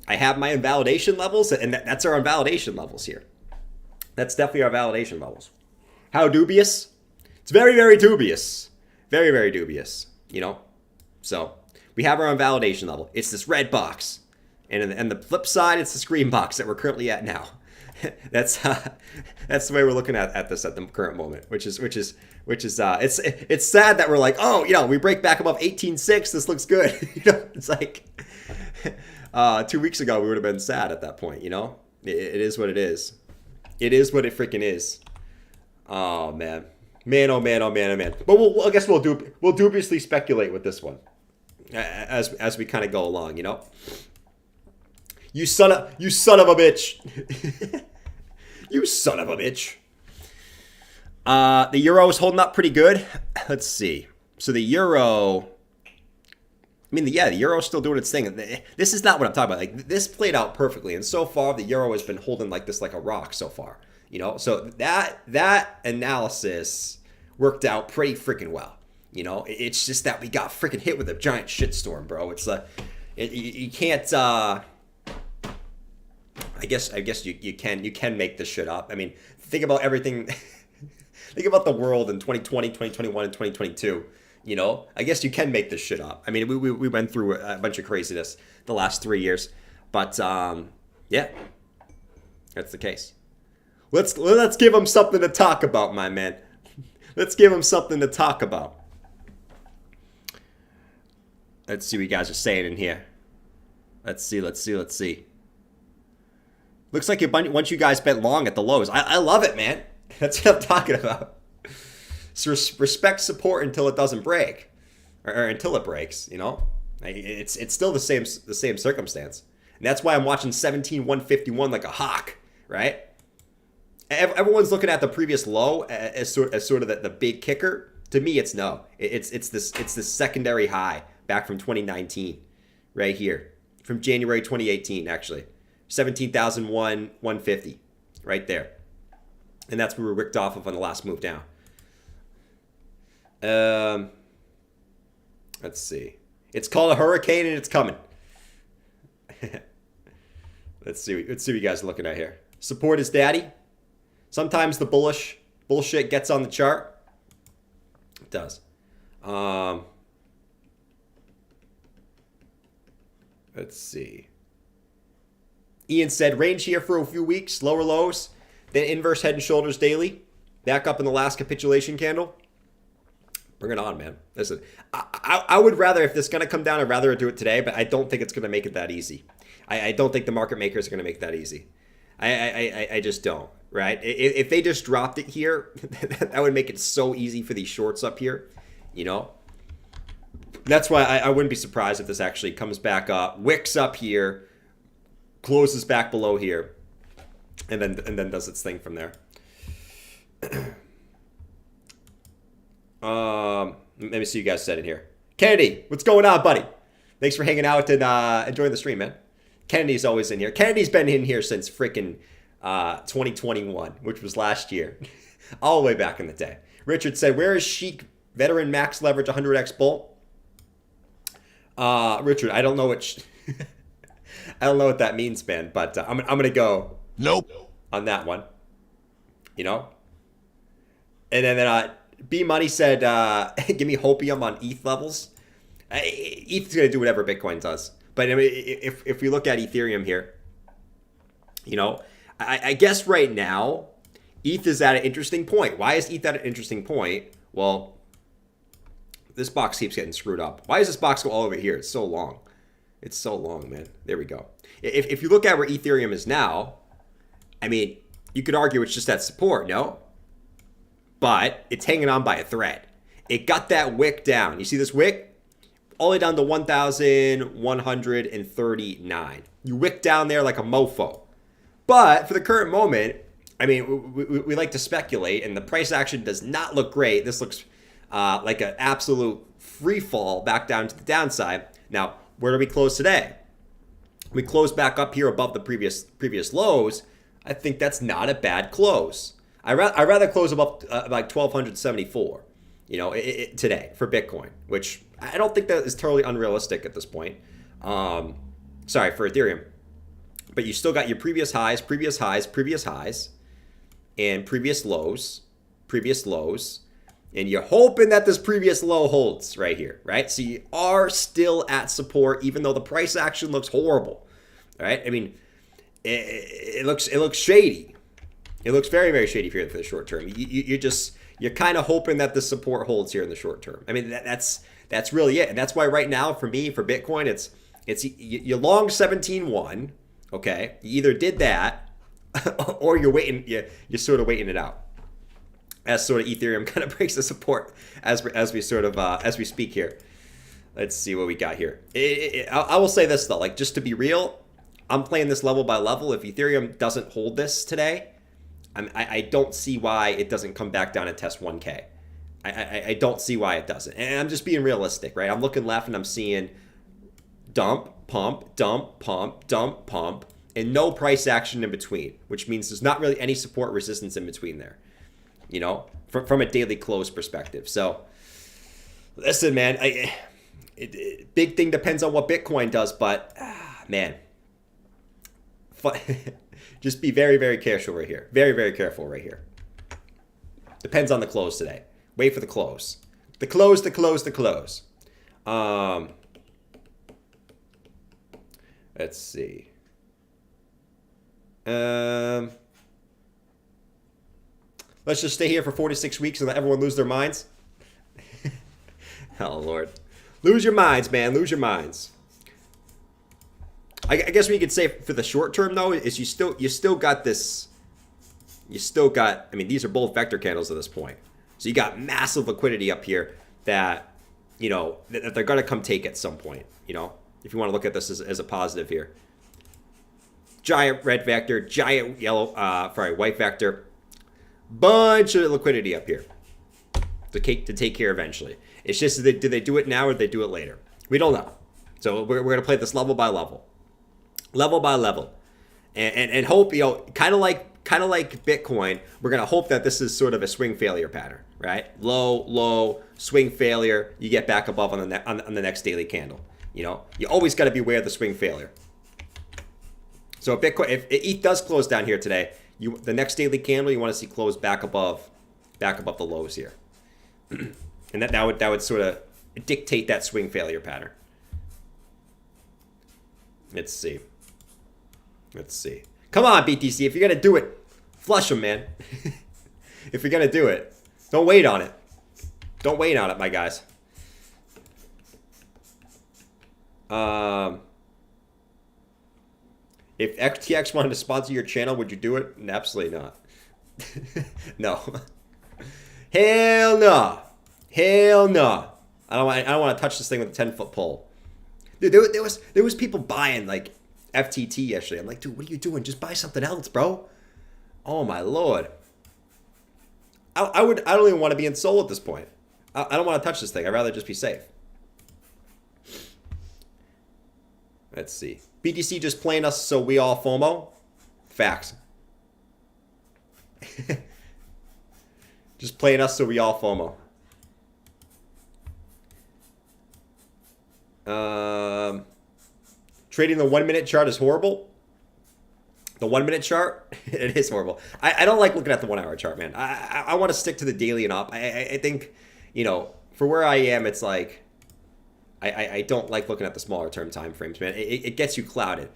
I have my invalidation levels, and that's our invalidation levels here. That's definitely our validation levels. How dubious? It's very, very dubious. Very, very dubious, you know? So we have our own validation level. It's this red box. And the flip side, it's this green box that we're currently at now. That's the way we're looking at this at the current moment, which is it's sad that we're like, oh, you know, we break back above 18.6. This looks good. You know, it's like 2 weeks ago we would have been sad at that point. You know, it is what it is. It is what it freaking is. Oh man, oh man. But I guess we'll dubiously speculate with this one as we kind of go along. You know. You son of a bitch. You son of a bitch. The euro is holding up pretty good. Let's see. So the euro, the euro is still doing its thing. This is not what I'm talking about. Like, this played out perfectly. And so far, the euro has been holding like this, like a rock so far. You know, so that analysis worked out pretty freaking well. You know, it's just that we got freaking hit with a giant shitstorm, bro. It's you can't. I guess you can make this shit up. I mean, think about everything. Think about the world in 2020, 2021, and 2022. You know, I guess you can make this shit up. I mean, we went through a bunch of craziness the last 3 years, but yeah, that's the case. Let's give them something to talk about, my man. Let's give them something to talk about. Let's see what you guys are saying in here. Let's see. Looks like once you guys bet long at the lows. I love it, man. That's what I'm talking about. So respect support until it doesn't break, or until it breaks. You know, it's still the same circumstance, and that's why I'm watching 17,151 like a hawk, right? Everyone's looking at the previous low as sort of the big kicker. To me, it's no. It's this secondary high back from 2019, right here, from January 2018, actually. 17,150 right there. And that's where we wicked off of on the last move down. Let's see. It's called a hurricane and it's coming. Let's see what you guys are looking at here. Support is daddy. Sometimes the bullshit gets on the chart. It does. Let's see. Ian said, range here for a few weeks, lower lows, then inverse head and shoulders daily, back up in the last capitulation candle. Bring it on, man. Listen, I would rather, if this is going to come down, I'd rather do it today, but I don't think it's going to make it that easy. I don't think the market makers are going to make that easy. I just don't, right? If they just dropped it here, that would make it so easy for these shorts up here, you know? That's why I wouldn't be surprised if this actually comes back up, wicks up here, closes back below here, and then does its thing from there. Let me see you guys said in here. Kennedy, what's going on, buddy? Thanks for hanging out and enjoying the stream, man. Kennedy's always in here. Kennedy's been in here since freaking 2021, which was last year, all the way back in the day. Richard said, "Where is Chic veteran max leverage 100x bull?" Richard, I don't know what. I don't know what that means, man, but I'm gonna go nope on that one. You know, and then B Money said, "Give me hopium on ETH levels." ETH's gonna do whatever Bitcoin does, but I mean, if we look at Ethereum here, you know, I guess right now ETH is at an interesting point. Why is ETH at an interesting point? Well, this box keeps getting screwed up. Why does this box go all over here? It's so long. It's so long, man. There we go. If you look at where Ethereum is now, I mean, you could argue it's just at support, no? But it's hanging on by a thread. It got that wick down. You see this wick? All the way down to 1,139. You wick down there like a mofo. But for the current moment, I mean, we like to speculate, and the price action does not look great. This looks like an absolute free fall back down to the downside. Now, where do we close today? We close back up here above the previous lows. I think that's not a bad close. I rather close above like 1,274, you know, today for Bitcoin, which I don't think that is totally unrealistic at this point. Sorry, for Ethereum. But you still got your previous highs, and previous lows. previous lows, and you're hoping that this previous low holds right here, right? So you are still at support, even though the price action looks horrible, right? I mean, it looks shady. It looks very, very shady here for the short term. You're kind of hoping that the support holds here in the short term. I mean, that's really it, and that's why right now for me, for Bitcoin, it's you long 17.1. Okay, you either did that, or you're waiting. You're sort of waiting it out. As sort of Ethereum kind of breaks the support as we speak here. Let's see what we got here. I will say this though, like just to be real, I'm playing this level by level. If Ethereum doesn't hold this today, I don't see why it doesn't come back down and test 1K. I don't see why it doesn't. And I'm just being realistic, right? I'm looking left and I'm seeing dump, pump, dump, pump, dump, pump, and no price action in between, which means there's not really any support resistance in between there, you know, from a daily close perspective. So listen, man, big thing depends on what Bitcoin does, but man, just be very, very careful right here. Very, very careful right here. Depends on the close today. Wait for the close. The close. Let's see. Let's just stay here for 46 weeks and let everyone lose their minds. Oh, Lord. Lose your minds, man. Lose your minds. I guess what you could say for the short term, though, is you still got this. You still got, I mean, these are both vector candles at this point. So you got massive liquidity up here that, you know, that they're going to come take at some point, you know, if you want to look at this as a positive here. Giant red vector, giant white vector. Bunch of liquidity up here to take care eventually. It's just, do they do it now or do they do it later? We don't know. So we're going to play this level by level. Level by level. And hope, you know, kind of like Bitcoin, we're going to hope that this is sort of a swing failure pattern, right? Low, swing failure, you get back above on the next daily candle. You know, you always got to be aware of the swing failure. So if ETH does close down here today, the next daily candle you want to see close back above the lows here. And that would sort of dictate that swing failure pattern. Let's see. Come on, BTC. If you're going to do it, flush them, man. If you're going to do it, don't wait on it. Don't wait on it, my guys. If XTX wanted to sponsor your channel, would you do it? Absolutely not. No. Hell no. I don't want to touch this thing with a 10-foot pole. Dude, there was people buying like FTT yesterday. I'm like, dude, what are you doing? Just buy something else, bro. Oh my Lord. I don't even want to be in Sol at this point. I don't want to touch this thing. I'd rather just be safe. Let's see. BTC just playing us so we all FOMO. Facts. Just playing us so we all FOMO. Trading the 1 minute chart is horrible. The 1 minute chart, it is horrible. I don't like looking at the 1 hour chart, man. I want to stick to the daily and up. I think, you know, for where I am, it's like, I don't like looking at the smaller term time frames, man. It gets you clouded.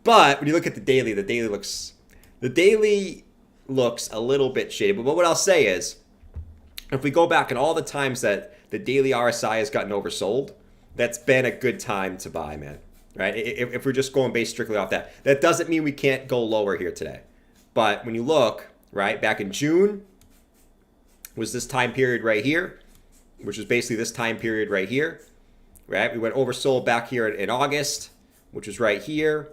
But when you look at the daily looks a little bit shady. But what I'll say is, if we go back and all the times that the daily RSI has gotten oversold, that's been a good time to buy, man. Right? If we're just going based strictly off that, that doesn't mean we can't go lower here today. But when you look, right, back in June was this time period right here, which was basically this time period right here, right? We went oversold back here in August, which was right here.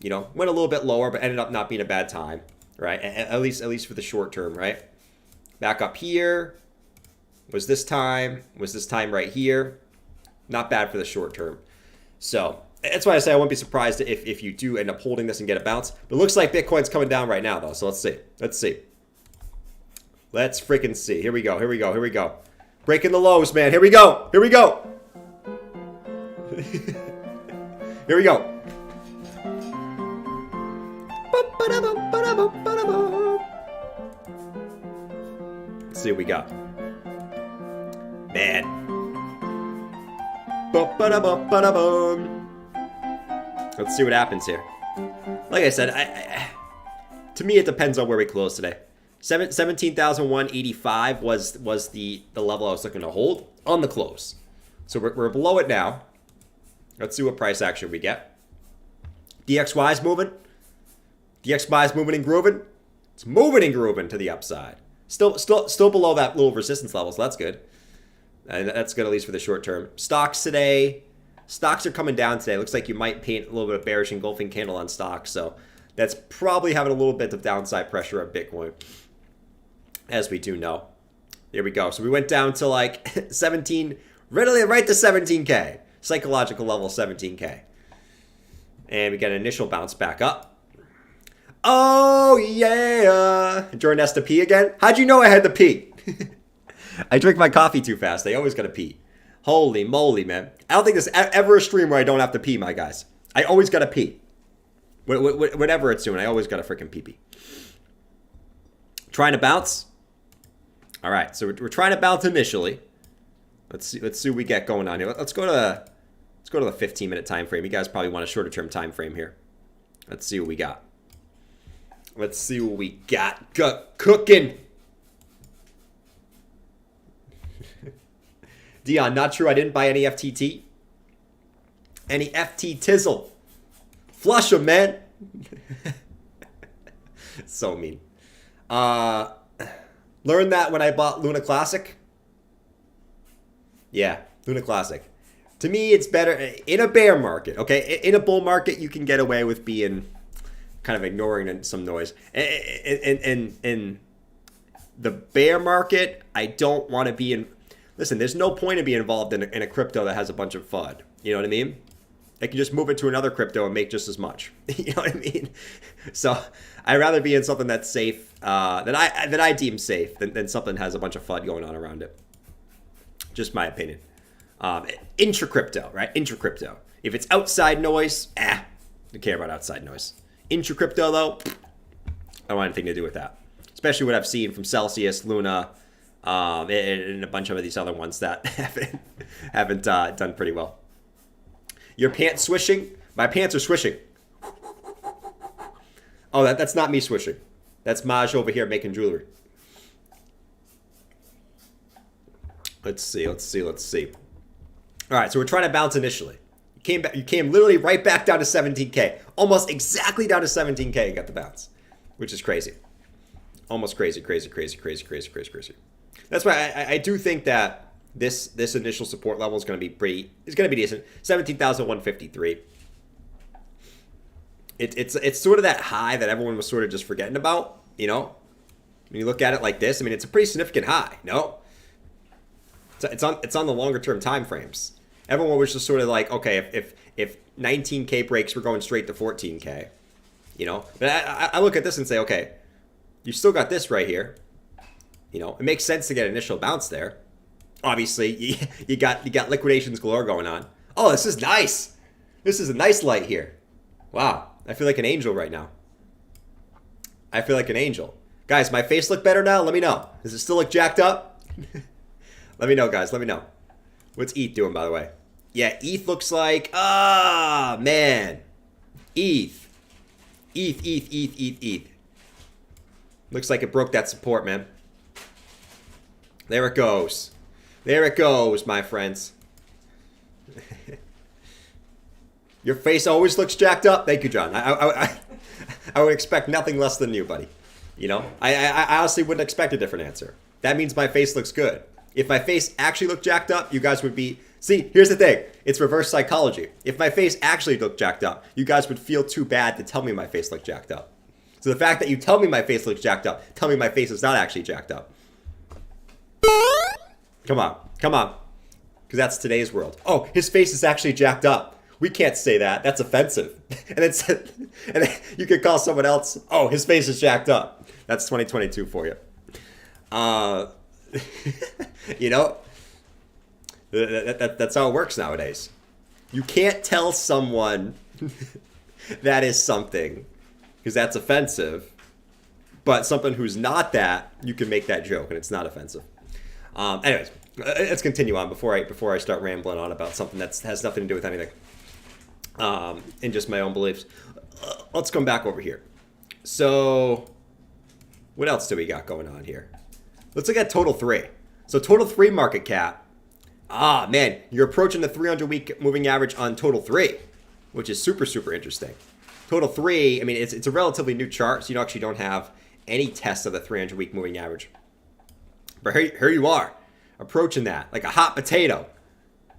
You know, went a little bit lower, but ended up not being a bad time, right? At least for the short term, right? Back up here was this time right here. Not bad for the short term. So that's why I say I wouldn't be surprised if you do end up holding this and get a bounce. But it looks like Bitcoin's coming down right now, though. So let's see. Let's freaking see. Here we go. Breaking the lows, man. Here we go. Here we go. see what we got. Man. Ba-ba-da-ba-ba-da-bum. Let's see what happens here. Like I said, to me it depends on where we close today. 17,185 was the level I was looking to hold on the close. So we're below it now. Let's see what price action we get. DXY is moving. DXY is moving and grooving. It's moving and grooving to the upside. Still below that little resistance level, so that's good. And that's good at least for the short term. Stocks today. Stocks are coming down today. Looks like you might paint a little bit of bearish engulfing candle on stocks. So that's probably having a little bit of downside pressure on Bitcoin, as we do know. There we go. So we went down to like 17, readily right to 17K. Psychological level 17K. And we got an initial bounce back up. Oh, yeah. Jordan has to pee again? How'd you know I had to pee? I drink my coffee too fast. I always got to pee. Holy moly, man. I don't think there's ever a stream where I don't have to pee, my guys. I always got to pee. Whatever it's doing, I always got to freaking pee-pee. Trying to bounce. All right, so we're trying to bounce initially. Let's see what we get going on here. Let's go to the 15-minute time frame. You guys probably want a shorter term time frame here. Let's see what we got. Let's see what we got cooking. Dion, not true. I didn't buy any FTT. Any FT Tizzle. Flush them, man. So mean. Learned that when I bought Luna Classic. Yeah, Luna Classic. To me, it's better in a bear market, okay? In a bull market, you can get away with being kind of ignoring some noise. In the bear market, I don't want to be in... Listen, there's no point in being involved in a crypto that has a bunch of FUD. You know what I mean? I can just move it to another crypto and make just as much. You know what I mean? So I'd rather be in something that's safe, that I deem safe, than something that has a bunch of FUD going on around it. Just my opinion. Intra-crypto, right? Intra-crypto. If it's outside noise, I don't care about outside noise. Intra-crypto, though, I don't want anything to do with that. Especially what I've seen from Celsius, Luna, and a bunch of these other ones that haven't done pretty well. Your pants swishing? My pants are swishing. Oh, that's not me swishing. That's Maj over here making jewelry. Let's see. All right, so we're trying to bounce initially. You came literally right back down to 17K. Almost exactly down to 17K and got the bounce, which is crazy. Almost crazy. That's why I do think that this initial support level is going to be decent. 17,153. It's sort of that high that everyone was sort of just forgetting about, you know? When you look at it like this, I mean, it's a pretty significant high, no? It's on the longer term time frames. Everyone was just sort of like, okay, if 19K breaks, we're going straight to 14K, you know? But I look at this and say, okay, you still got this right here. You know, it makes sense to get an initial bounce there. Obviously, you got liquidations galore going on. Oh, this is nice. This is a nice light here. Wow, I feel like an angel right now. I feel like an angel. Guys, my face look better now? Let me know. Does it still look jacked up? Let me know, guys. Let me know. What's ETH doing, by the way? Yeah, ETH looks like... man. ETH. ETH. Looks like it broke that support, man. There it goes. There it goes, my friends. Your face always looks jacked up. Thank you, John. I would expect nothing less than you, buddy. You know, I honestly wouldn't expect a different answer. That means my face looks good. If my face actually looked jacked up, you guys would be... See, here's the thing. It's reverse psychology. If my face actually looked jacked up, you guys would feel too bad to tell me my face looked jacked up. So the fact that you tell me my face looks jacked up, tell me my face is not actually jacked up. Come on. Because that's today's world. Oh, his face is actually jacked up. We can't say that. That's offensive. and then you could call someone else, oh, his face is jacked up. That's 2022 for you. You know, that's how it works nowadays. You can't tell someone that is something because that's offensive. But something who's not that, you can make that joke and it's not offensive. Anyways, let's continue on before I start rambling on about something that has nothing to do with anything. And just my own beliefs. Let's come back over here. So, what else do we got going on here? Let's look at total 3. So total 3 market cap. Ah, man, you're approaching the 300-week moving average on total 3, which is super, super interesting. Total 3, I mean, it's a relatively new chart, so you actually don't have any test of the 300-week moving average. But here you are, approaching that like a hot potato.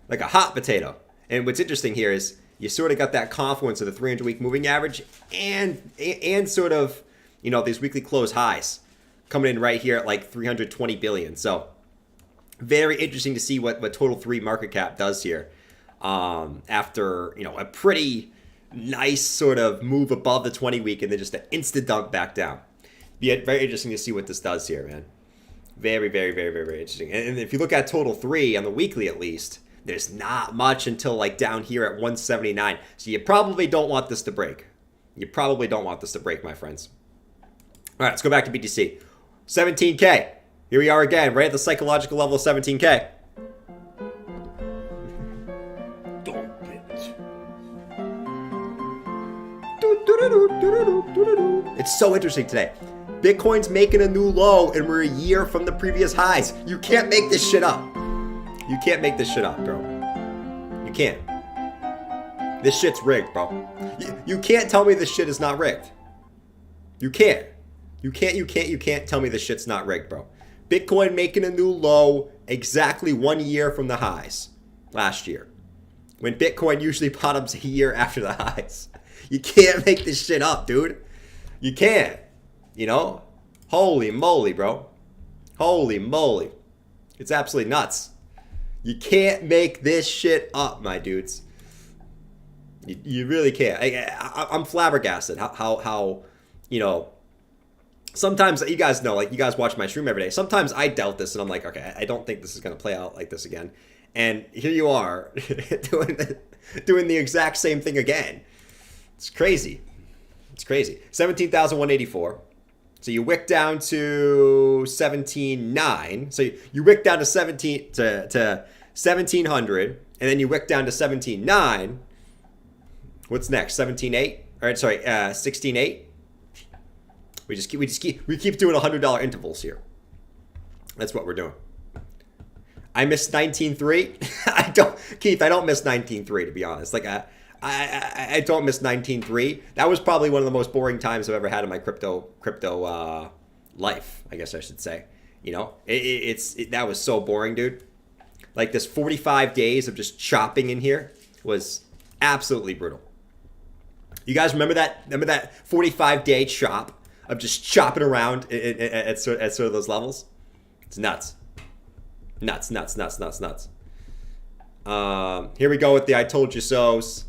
Like a hot potato. And what's interesting here is you sort of got that confluence of the 300-week moving average and sort of, you know, these weekly close highs coming in right here at like 320 billion. So very interesting to see what total 3 market cap does here after, you know, a pretty nice sort of move above the 20 week and then just an instant dump back down. Yeah, very interesting to see what this does here, man. Very, very, very, very, very interesting. And if you look at total 3 on the weekly at least, there's not much until like down here at 179. So you probably don't want this to break. You probably don't want this to break, my friends. All right, let's go back to BTC. 17K. Here we are again, right at the psychological level of 17K. It's so interesting today. Bitcoin's making a new low and we're a year from the previous highs. You can't make this shit up. You can't make this shit up, bro. You can't. This shit's rigged, bro. You can't tell me this shit is not rigged. You can't. You can't tell me this shit's not rigged, bro. Bitcoin making a new low exactly 1 year from the highs last year. When Bitcoin usually bottoms a year after the highs. You can't make this shit up, dude. You can't. You know? Holy moly, bro. Holy moly. It's absolutely nuts. You can't make this shit up, my dudes. You really can't. I'm flabbergasted how you know, sometimes you guys know, like you guys watch my stream every day. Sometimes I doubt this and I'm like, okay, I don't think this is going to play out like this again. And here you are doing the exact same thing again. It's crazy. It's crazy. 17,184. So you wick down to 17.9. So you wick down to 1700, and then you wick down to 17.9. What's next? 17.8? All right, sorry, 16.8. We keep doing $100 intervals here. That's what we're doing. I missed 19.3. Keith, I don't miss 19.3 to be honest. Like I don't miss 19.3. That was probably one of the most boring times I've ever had in my crypto life, I guess I should say. You know, that was so boring, dude. Like this 45 days of just chopping in here was absolutely brutal. You guys remember that? Remember that 45-day chop of just chopping around at sort of those levels? It's nuts. Nuts. Here we go with the I told you so's.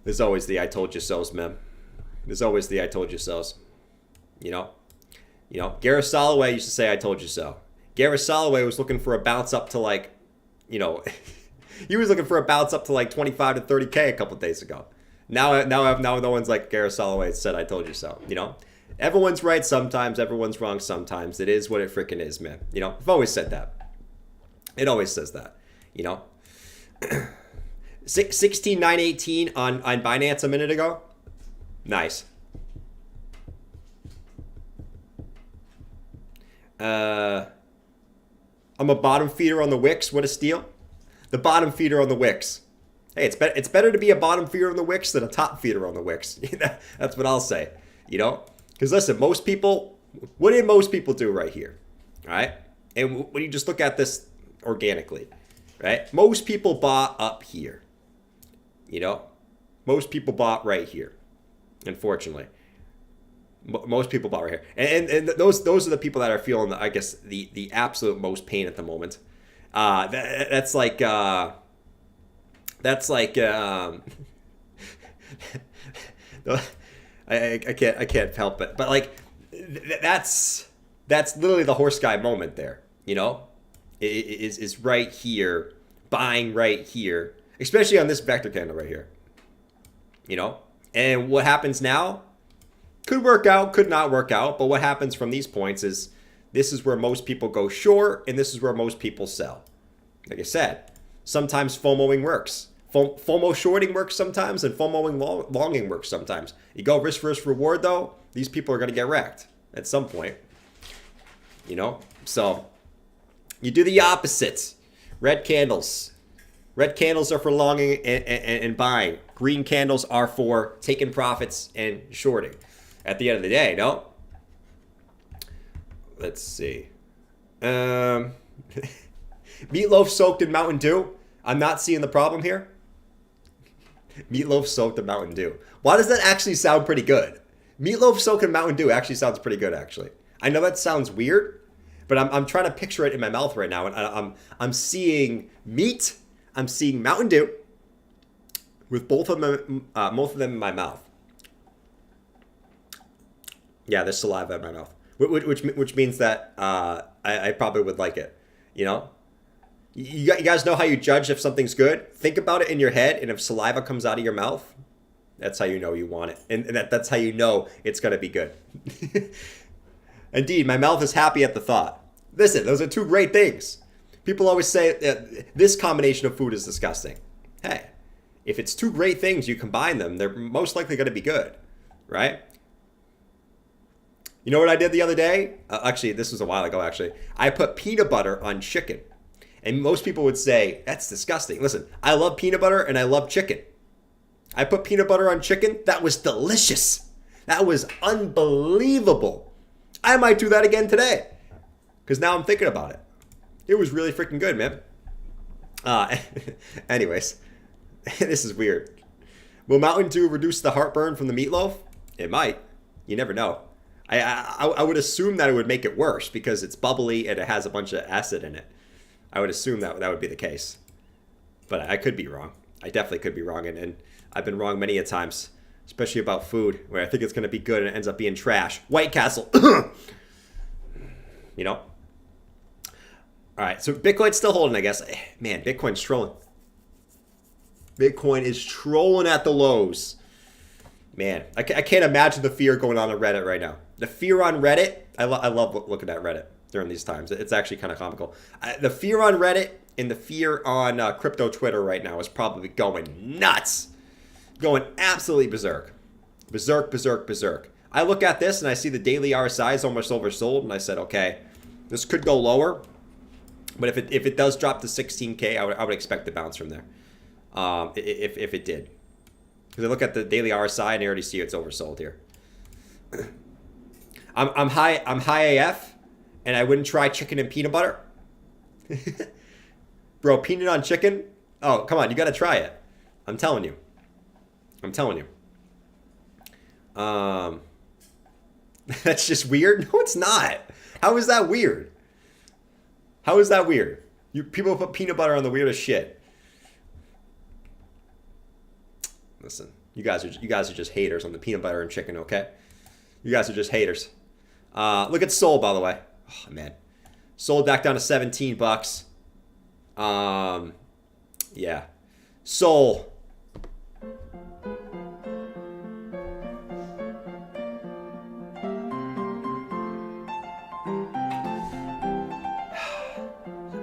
There's always the I told you so's, man. There's always the I told you so's. You know, Gareth Soloway used to say I told you so. Gareth Soloway was looking for a bounce up to like, you know, he was looking for a bounce up to like 25 to 30K a couple of days ago. Now no one's like Gareth Soloway said I told you so. You know, everyone's right sometimes, everyone's wrong sometimes. It is what it freaking is, man. You know, I've always said that. It always says that. You know. 16,918 on Binance a minute ago. Nice. I'm a bottom feeder on the Wix. What a steal. The bottom feeder on the Wix. Hey, it's better to be a bottom feeder on the Wix than a top feeder on the Wix. That's what I'll say. You know? Because listen, what did most people do right here? All right? And when you just look at this organically, right? Most people bought up here. You know? Most people bought right here. Unfortunately. Most people bought right here. And those are the people that are feeling, I guess, the absolute most pain at the moment. That's like I can't help it. But like that's literally the horse guy moment there, you know? Is right here, buying right here, especially on this vector candle right here. You know? And what happens now? Could work out, could not work out. But what happens from these points is this is where most people go short and this is where most people sell. Like I said, sometimes FOMOing works. FOMO shorting works sometimes and FOMOing longing works sometimes. You go risk versus reward though, these people are going to get wrecked at some point. You know? So you do the opposite. Red candles. Red candles are for longing and buying. Green candles are for taking profits and shorting. At the end of the day, no? Let's see. Meatloaf soaked in Mountain Dew. I'm not seeing the problem here. Meatloaf soaked in Mountain Dew. Why does that actually sound pretty good? Meatloaf soaked in Mountain Dew actually sounds pretty good, actually. I know that sounds weird, but I'm trying to picture it in my mouth right now. And I'm seeing meat. I'm seeing Mountain Dew with both of them in my mouth. Yeah, there's saliva in my mouth, which means that I probably would like it. You know, you guys know how you judge if something's good. Think about it in your head, and if saliva comes out of your mouth, that's how you know you want it, and that's how you know it's gonna be good. Indeed, my mouth is happy at the thought. Listen, those are two great things. People always say this combination of food is disgusting. Hey, if it's two great things, you combine them, they're most likely going to be good, right? You know what I did the other day? Actually, this was a while ago, actually. I put peanut butter on chicken. And most people would say, that's disgusting. Listen, I love peanut butter and I love chicken. I put peanut butter on chicken. That was delicious. That was unbelievable. I might do that again today. Because now I'm thinking about it. It was really freaking good, man. Anyways, this is weird. Will Mountain Dew reduce the heartburn from the meatloaf? It might. You never know. I would assume that it would make it worse because it's bubbly and it has a bunch of acid in it. I would assume that would be the case. But I could be wrong. I definitely could be wrong. And I've been wrong many a times, especially about food, where I think it's going to be good and it ends up being trash. White Castle. You know? All right, so Bitcoin's still holding, I guess. Man, Bitcoin's trolling. Bitcoin is trolling at the lows. Man, I can't imagine the fear going on Reddit right now. The fear on Reddit, I love looking at Reddit during these times. It's actually kind of comical. The fear on Reddit and the fear on crypto Twitter right now is probably going nuts. Going absolutely berserk. Berserk, berserk, berserk. I look at this and I see the daily RSI is almost oversold, and I said, okay, this could go lower. But if it does drop to 16K, I would expect to bounce from there. If it did. Because I look at the daily RSI and I already see it's oversold here. I'm high AF, and I wouldn't try chicken and peanut butter. Bro, peanut on chicken? Oh, come on, you gotta try it. I'm telling you. I'm telling you. That's just weird? No, it's not. How is that weird? How is that weird? People put peanut butter on the weirdest shit. Listen, you guys are just haters on the peanut butter and chicken, okay? You guys are just haters. Look at Sol, by the way. Oh man, Sol back down to $17. Yeah, Sol.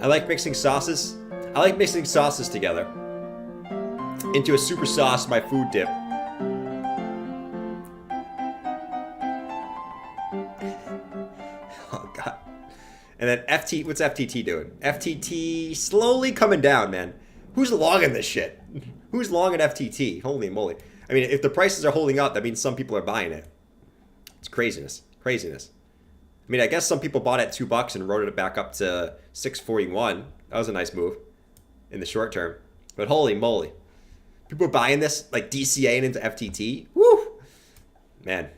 I like mixing sauces. I like mixing sauces together into a super sauce, my food dip. Oh God. And then what's FTT doing? FTT slowly coming down, man. Who's long in this shit? Who's long in FTT? Holy moly. I mean, if the prices are holding up, that means some people are buying it. It's craziness. Craziness. I mean, I guess some people bought it at $2 and rode it back up to $6.41. That was a nice move in the short term. But holy moly. People are buying this, like DCAing into FTT. Woo! Man.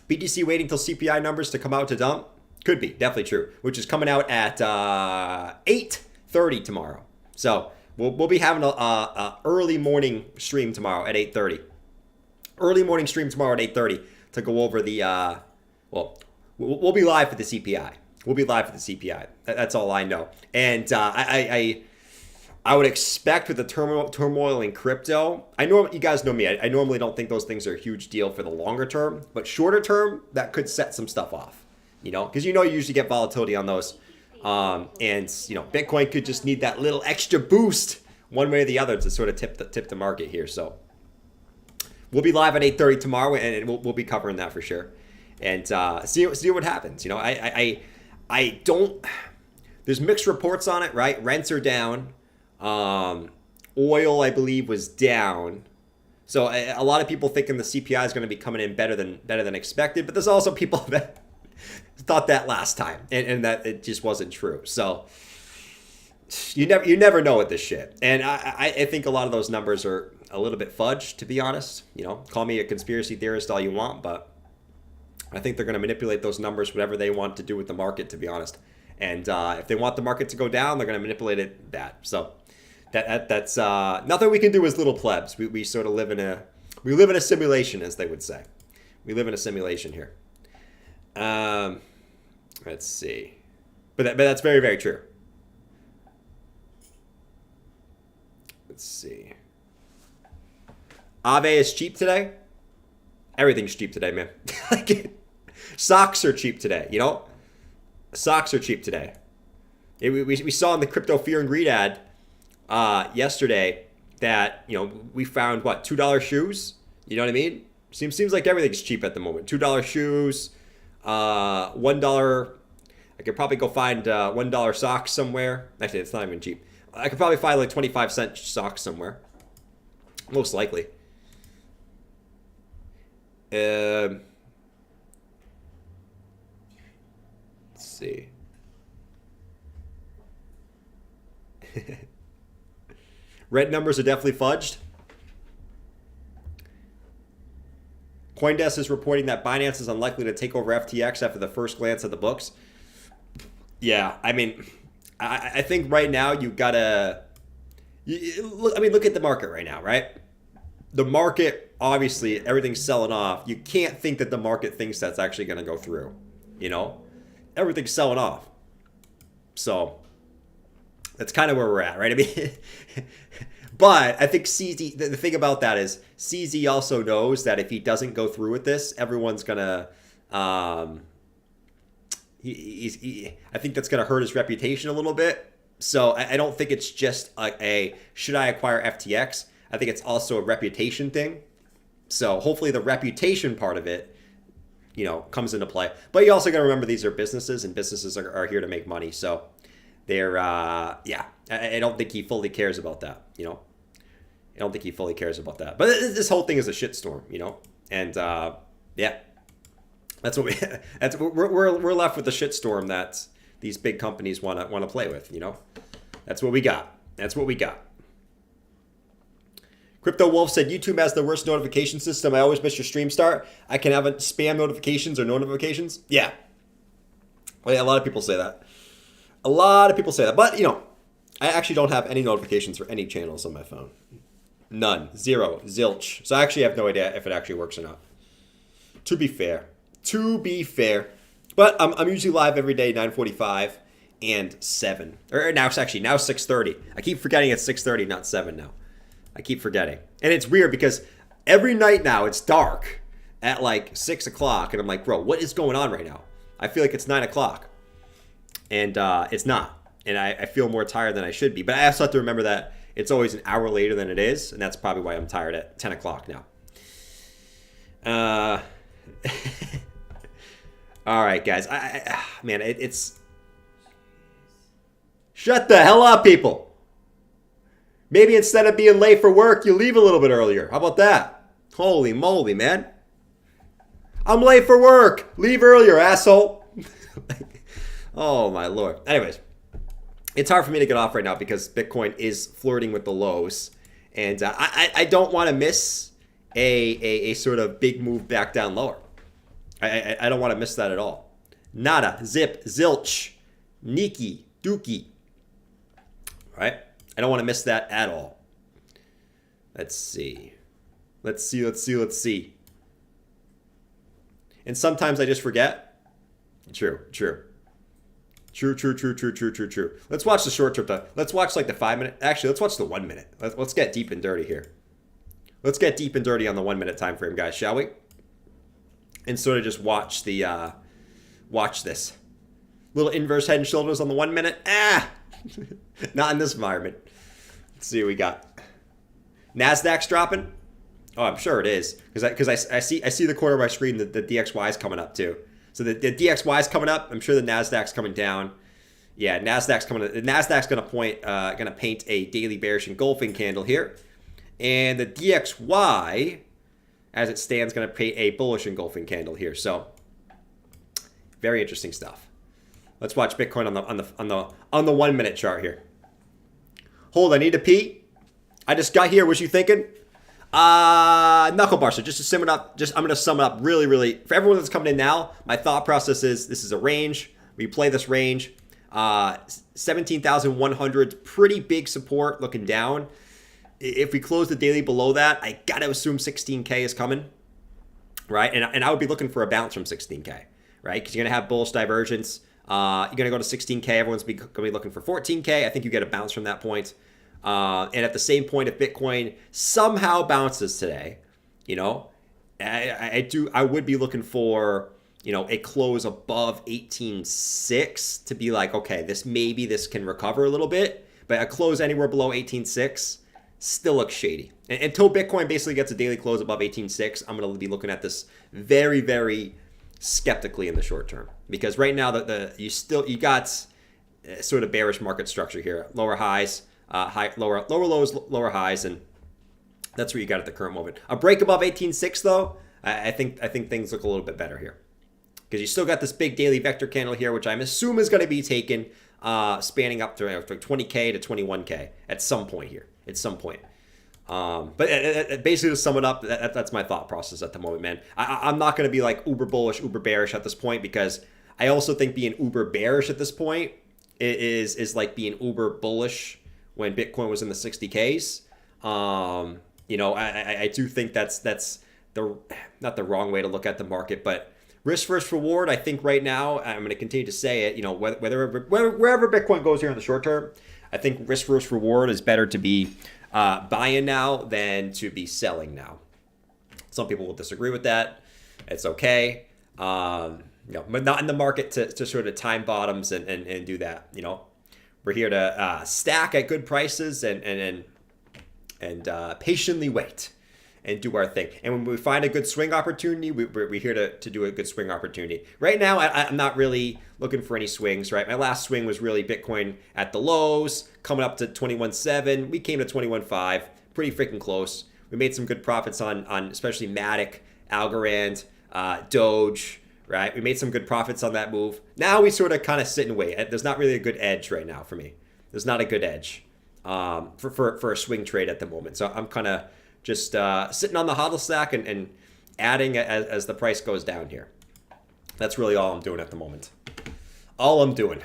BTC waiting till CPI numbers to come out to dump? Could be. Definitely true. Which is coming out at 8:30 tomorrow. So we'll be having a early morning stream tomorrow at 8:30. Early morning stream tomorrow at 8:30 to go over the... Well, we'll be live for the CPI. We'll be live for the CPI. That's all I know. And I I would expect with the turmoil in crypto, you guys know me, I normally don't think those things are a huge deal for the longer term, but shorter term, that could set some stuff off, because you usually get volatility on those. And, Bitcoin could just need that little extra boost one way or the other to sort of tip the market here. So we'll be live at 8:30 tomorrow, and we'll be covering that for sure. And see what happens. I don't, there's mixed reports on it, right? Rents are down. Oil, I believe, was down. So a lot of people thinking the CPI is going to be coming in better than expected, but there's also people that thought that last time, and that it just wasn't true. So you never know with this shit. And I think a lot of those numbers are a little bit fudged, to be honest. Call me a conspiracy theorist all you want, but I think they're going to manipulate those numbers whatever they want to do with the market, to be honest. And if they want the market to go down, they're going to manipulate it that. So that's nothing we can do as little plebs. We sort of live in a simulation, as they would say. We live in a simulation here. Let's see, but that's very, very true. Let's see. Aave is cheap today. Everything's cheap today, man. Socks are cheap today. Socks are cheap today. We saw in the crypto fear and greed ad yesterday that we found $2 shoes. You know what I mean? Seems like everything's cheap at the moment. $2 shoes, $1. I could probably go find $1 socks somewhere. Actually, it's not even cheap. I could probably find like 25-cent socks somewhere. Most likely. Let's see. Red numbers are definitely fudged. CoinDesk is reporting that Binance is unlikely to take over FTX after the first glance at the books. Yeah, I mean, I think right now you gotta. Look at the market right now, right? The market, obviously, everything's selling off. You can't think that the market thinks that's actually going to go through. Everything's selling off. So that's kind of where we're at, right? I mean, but I think CZ, the thing about that is CZ also knows that if he doesn't go through with this, everyone's going to, I think that's going to hurt his reputation a little bit. So I don't think it's just a should I acquire FTX? I think it's also a reputation thing. So hopefully the reputation part of it, comes into play. But you also got to remember these are businesses, and businesses are here to make money. So they're, I don't think he fully cares about that, I don't think he fully cares about that. But this whole thing is a shitstorm, and that's what we're left with the shitstorm that these big companies want to play with, That's what we got. That's what we got. Crypto Wolf said, YouTube has the worst notification system. I always miss your stream start. I can have spam notifications or no notifications. Yeah. Well, yeah, a lot of people say that. But, I actually don't have any notifications for any channels on my phone. None. Zero. Zilch. So I actually have no idea if it actually works or not. To be fair. But I'm usually live every day, 9:45 and 7. Or now it's actually, now 6:30. I keep forgetting it's 6:30, not 7 now. I keep forgetting. And it's weird because every night now it's dark at like 6 o'clock. And I'm like, bro, what is going on right now? I feel like it's 9 o'clock. And it's not. And I feel more tired than I should be. But I also have to remember that it's always an hour later than it is. And that's probably why I'm tired at 10 o'clock now. All right, guys. Man, it's... Shut the hell up, people. Maybe instead of being late for work, you leave a little bit earlier. How about that? Holy moly, man. I'm late for work. Leave earlier, asshole. Oh, my Lord. Anyways, it's hard for me to get off right now because Bitcoin is flirting with the lows. And I don't want to miss a sort of big move back down lower. I don't want to miss that at all. Nada, zip, zilch, Niki, dookie. Right? I don't want to miss that at all. Let's see. And sometimes I just forget. True. True. Let's watch the short term time. Let's watch like the 5 minute. Actually, let's watch the 1 minute. Let's get deep and dirty here. Let's get deep and dirty on the 1 minute time frame, guys, shall we? And sort of just watch the watch this. Little inverse head and shoulders on the 1 minute. Not in this environment. Let's see what we got. Nasdaq's dropping. Oh, I'm sure it is because I see the corner of my screen that the DXY is coming up too. So the DXY is coming up. I'm sure the Nasdaq's coming down. Yeah, Nasdaq's coming. The Nasdaq's gonna paint a daily bearish engulfing candle here, and the DXY, as it stands, gonna paint a bullish engulfing candle here. So very interesting stuff. Let's watch Bitcoin on the 1 minute chart here. Hold, I need to pee. I just got here. What you thinking? Knuckle bar. So just to sum it up, I'm going to sum it up really, for everyone that's coming in now, my thought process is this is a range. We play this range. 17,100, pretty big support looking down. If we close the daily below that, I got to assume 16K is coming, right? And I would be looking for a bounce from 16K, right? Because you're going to have bullish divergence. You're going to go to 16K. Everyone's going to be looking for 14K. I think you get a bounce from that point. And at the same point, if Bitcoin somehow bounces today, I would be looking for, a close above 18.6 to be like, okay, this can recover a little bit, but a close anywhere below 18.6 still looks shady. And until Bitcoin basically gets a daily close above 18.6, I'm going to be looking at this very, very skeptically in the short term, because right now you got sort of bearish market structure here, lower highs. Lower lows, lower highs, and that's what you got at the current moment. A break above 18.6 though, I think things look a little bit better here, because you still got this big daily vector candle here, which I'm assuming is going to be taken, spanning up to 20K to 21K at some point here. At some point, but basically to sum it up, that's my thought process at the moment, man. I'm not going to be like uber bullish, uber bearish at this point, because I also think being uber bearish at this point is like being uber bullish when Bitcoin was in the 60Ks. I do think that's not the wrong way to look at the market, but risk versus reward, I think right now, I'm going to continue to say it, wherever Bitcoin goes here in the short term, I think risk versus reward is better to be buying now than to be selling now. Some people will disagree with that. It's okay. But not in the market to sort of time bottoms and do that, We're here to stack at good prices and patiently wait and do our thing. And when we find a good swing opportunity, we're here to do a good swing opportunity. Right now, I'm not really looking for any swings, right? My last swing was really Bitcoin at the lows, coming up to 21.7. We came to 21.5, pretty freaking close. We made some good profits on especially Matic, Algorand, Doge, right? We made some good profits on that move. Now we sort of kind of sit and wait. There's not really a good edge right now for me. There's not a good edge for a swing trade at the moment. So I'm kind of just sitting on the hodl stack and adding as the price goes down here. That's really all I'm doing at the moment. All I'm doing.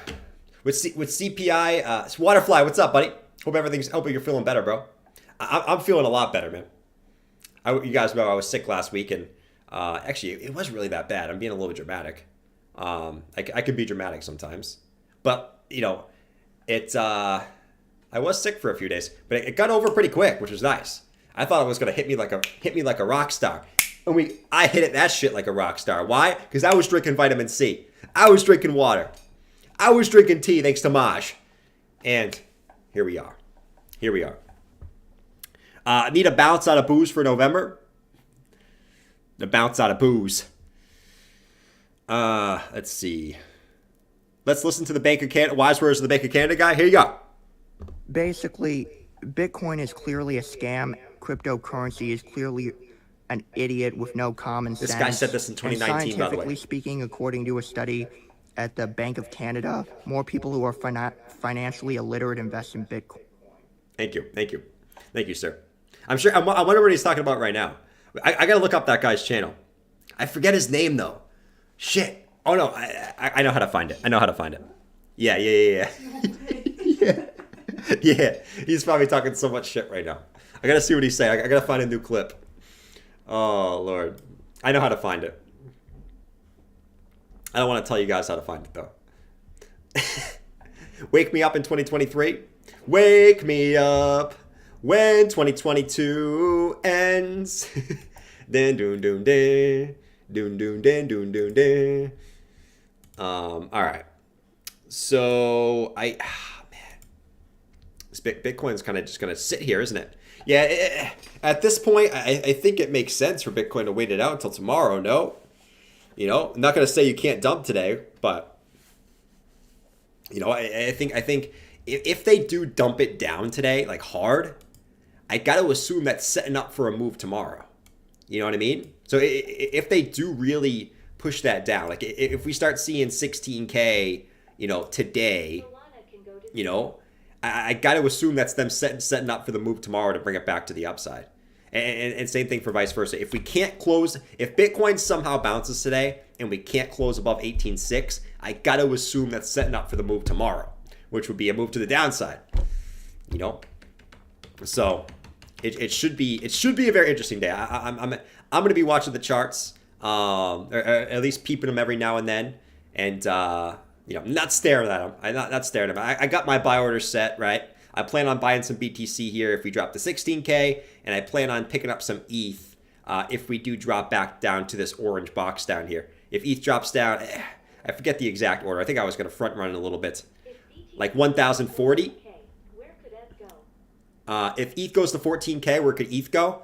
With CPI, Waterfly, what's up, buddy? Hope you're feeling better, bro. I'm feeling a lot better, man. You guys know I was sick last week, and actually, it wasn't really that bad. I'm being a little bit dramatic. I can be dramatic sometimes, but I was sick for a few days, but it got over pretty quick, which was nice. I thought it was gonna hit me like a rock star, and I hit it that shit like a rock star. Why? Because I was drinking vitamin C. I was drinking water. I was drinking tea thanks to Maj, and here we are. Need a bounce out of booze for November. The bounce out of booze. Let's see. Let's listen to the Bank of Canada, wise words of the Bank of Canada guy. Here you go. Basically, Bitcoin is clearly a scam. Cryptocurrency is clearly an idiot with no common sense. This guy said this in 2019, by the way. Scientifically speaking, according to a study at the Bank of Canada, more people who are financially illiterate invest in Bitcoin. Thank you, sir. I'm sure. I wonder what he's talking about right now. I gotta look up that guy's channel. I forget his name though. Shit. Oh no, I know how to find it. Yeah. Yeah. He's probably talking so much shit right now. I gotta see what he's saying. I gotta find a new clip. Oh Lord, I know how to find it. I don't want to tell you guys how to find it though. Wake me up in 2023. Wake me up when 2022 ends. Dun dun dun dun dun dun dun dun dun dun. All right. So man, this Bitcoin's kind of just gonna sit here, isn't it? Yeah. At this point, I think it makes sense for Bitcoin to wait it out until tomorrow. No, I'm not gonna say you can't dump today, but I think if they do dump it down today, like hard, I got to assume that's setting up for a move tomorrow. You know what I mean? So if they do really push that down, like if we start seeing 16K, today, I got to assume that's them setting up for the move tomorrow to bring it back to the upside. And same thing for vice versa. If we can't close, if Bitcoin somehow bounces today and we can't close above 18.6, I got to assume that's setting up for the move tomorrow, which would be a move to the downside. So it should be a very interesting day. I'm going to be watching the charts, or at least peeping them every now and then, and not staring at them. I'm not staring at them. I got my buy order set, right? I plan on buying some BTC here if we drop to 16K, and I plan on picking up some ETH if we do drop back down to this orange box down here. If ETH drops down, I forget the exact order. I think I was going to front run a little bit, like 1,040. If ETH goes to 14K, where could ETH go?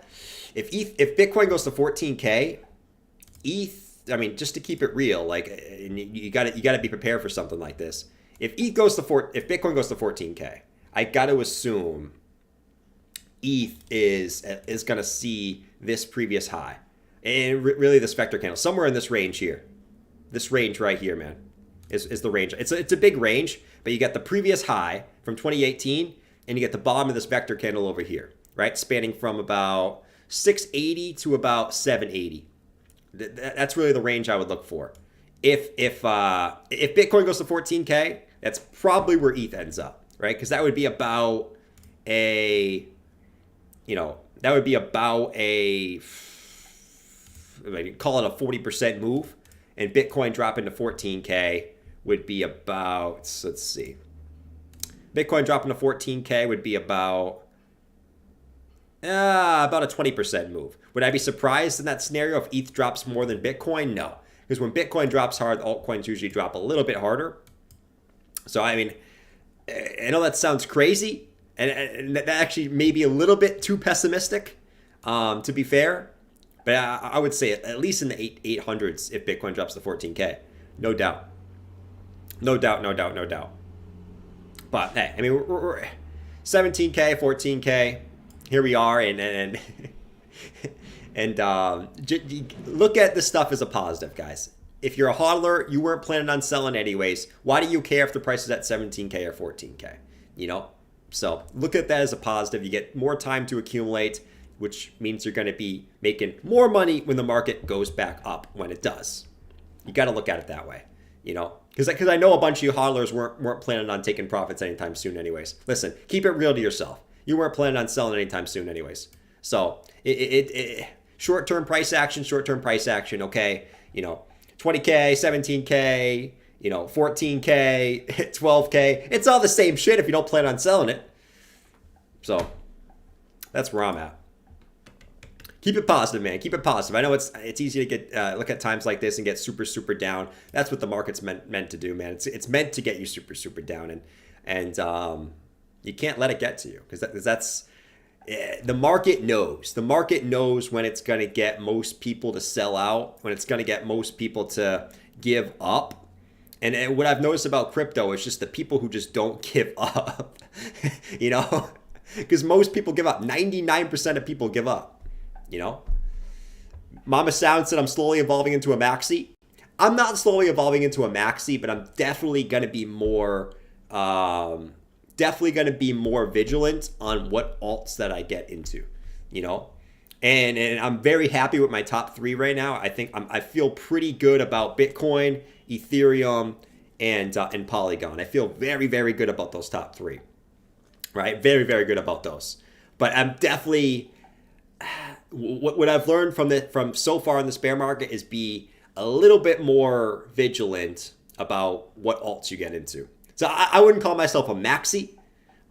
If Bitcoin goes to 14K, ETH, I mean, just to keep it real, like you got to be prepared for something like this. If Bitcoin goes to 14K, I got to assume ETH is going to see this previous high, and really this vector candle somewhere in this range here. This range right here, man, is the range. It's a big range, but you got the previous high from 2018, and you get the bottom of this vector candle over here, right, spanning from about 680 to about 780. That's really the range I would look for. If Bitcoin goes to 14K, that's probably where ETH ends up, right? Because that would be about a call it a 40% move, and Bitcoin dropping to 14K would be about, let's see, Bitcoin dropping to 14K would be about a 20% move. Would I be surprised in that scenario if ETH drops more than Bitcoin? No, because when Bitcoin drops hard, altcoins usually drop a little bit harder. So I mean, I know that sounds crazy, and that actually may be a little bit too pessimistic, to be fair. But I would say at least in the 800s if Bitcoin drops to 14K. No doubt. But hey, I mean, we're 17K, 14K. Here we are, and look at this stuff as a positive, guys. If you're a hodler, you weren't planning on selling anyways. Why do you care if the price is at 17K or 14K? So look at that as a positive. You get more time to accumulate, which means you're going to be making more money when the market goes back up, when it does. You got to look at it that way, because I know a bunch of you hodlers weren't planning on taking profits anytime soon anyways. Listen, keep it real to yourself. You weren't planning on selling anytime soon anyways. So short-term price action, okay, 20K, 17K, 14K, 12K. It's all the same shit if you don't plan on selling it. So that's where I'm at. Keep it positive, man. Keep it positive. I know it's easy to get look at times like this and get super down. That's what the market's meant to do, man. It's meant to get you super down, and you can't let it get to you, because that's the market knows. The market knows when it's going to get most people to sell out, when it's going to get most people to give up. And what I've noticed about crypto is just the people who just don't give up, because most people give up. 99% of people give up. Mama Sound said I'm slowly evolving into a maxi. I'm not slowly evolving into a maxi, but I'm definitely going to be more vigilant on what alts that I get into, and I'm very happy with my top 3 right now. I feel pretty good about Bitcoin, Ethereum, and Polygon. I feel very good about those top 3, right? Very good about those. But I'm definitely, what I've learned from so far in this bear market is be a little bit more vigilant about what alts you get into. So I wouldn't call myself a maxi,